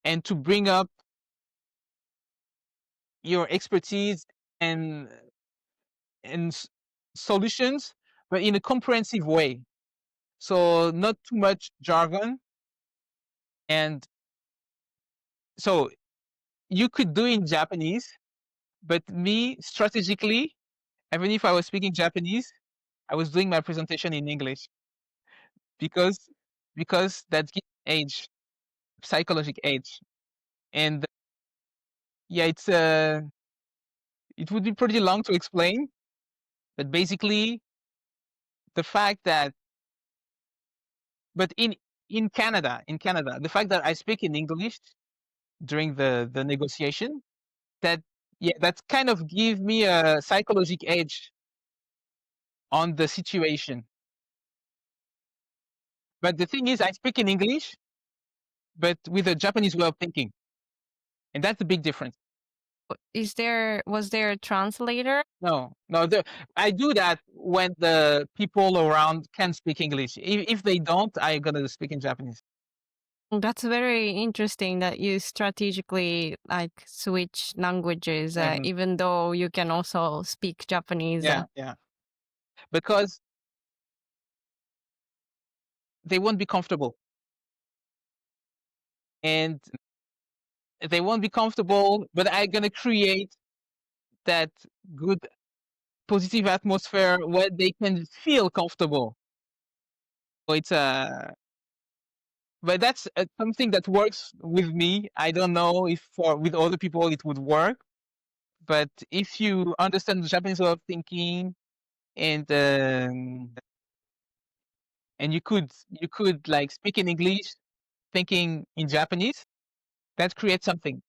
and to bring up your expertise and solutions, but in a comprehensive way. So not too much jargon. And so you could do in Japanese, but me strategically, even if I was speaking Japanese, I was doing my presentation in English because that gives age, psychological age. And yeah, it would be pretty long to explain, but basically the fact that but in Canada, the fact that I speak in English during the negotiation, that yeah, that kind of give me a psychological edge on the situation. But the thing is, I speak in English, but with a Japanese way of thinking, and that's a big difference. Was there a translator? No, I do that when the people around can speak English. If they don't, I'm gonna speak in Japanese. That's very interesting that you strategically like switch languages, Mhm. even though you can also speak Japanese. Yeah. Because they won't be comfortable. And they won't be comfortable, but I'm gonna create that good positive atmosphere where they can feel comfortable. So it's but that's something that works with me. I don't know if with other people it would work, but if you understand the Japanese way of thinking and you could like speak in English, thinking in Japanese, that creates something.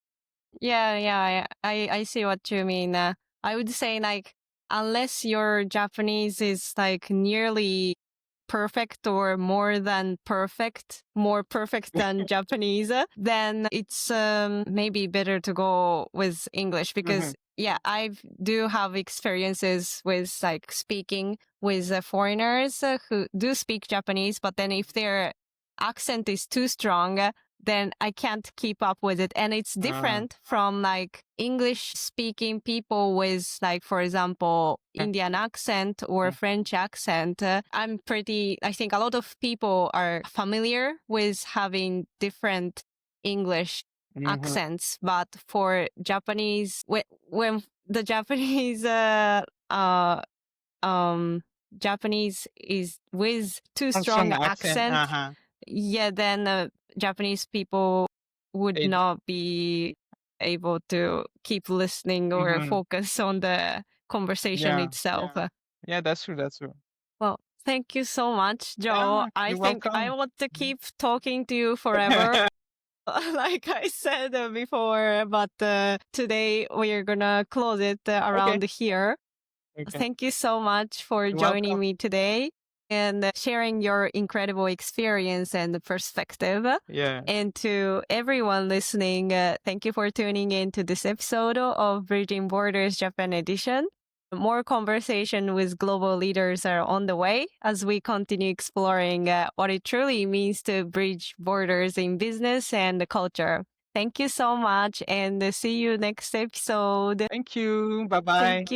Yeah, I see what you mean. I would say like unless your Japanese is like nearly perfect or more than perfect, more perfect than Japanese, then it's maybe better to go with English because yeah, I do have experiences with like speaking with foreigners who do speak Japanese, but then if their accent is too strong, then I can't keep up with it. And it's different from like English speaking people with like, for example, Indian accent or French accent. I think a lot of people are familiar with having different English accents, but for Japanese, when the Japanese, Japanese is with too strong accent, yeah, then Japanese people would not be able to keep listening or focus on the conversation itself. Yeah, that's true. That's true. Well, thank you so much, Joe. Yeah, I you're think I welcome. want to keep talking to you forever. Like I said before, but today we are gonna close it around here. Okay. Thank you so much for You're joining welcome. me today and sharing your incredible experience and perspective. Yeah. And to everyone listening, thank you for tuning in to this episode of Bridging Borders Japan Edition. More conversation with global leaders are on the way as we continue exploring what it truly means to bridge borders in business and culture. Thank you so much and see you next episode. Thank you. Bye bye. Thank you.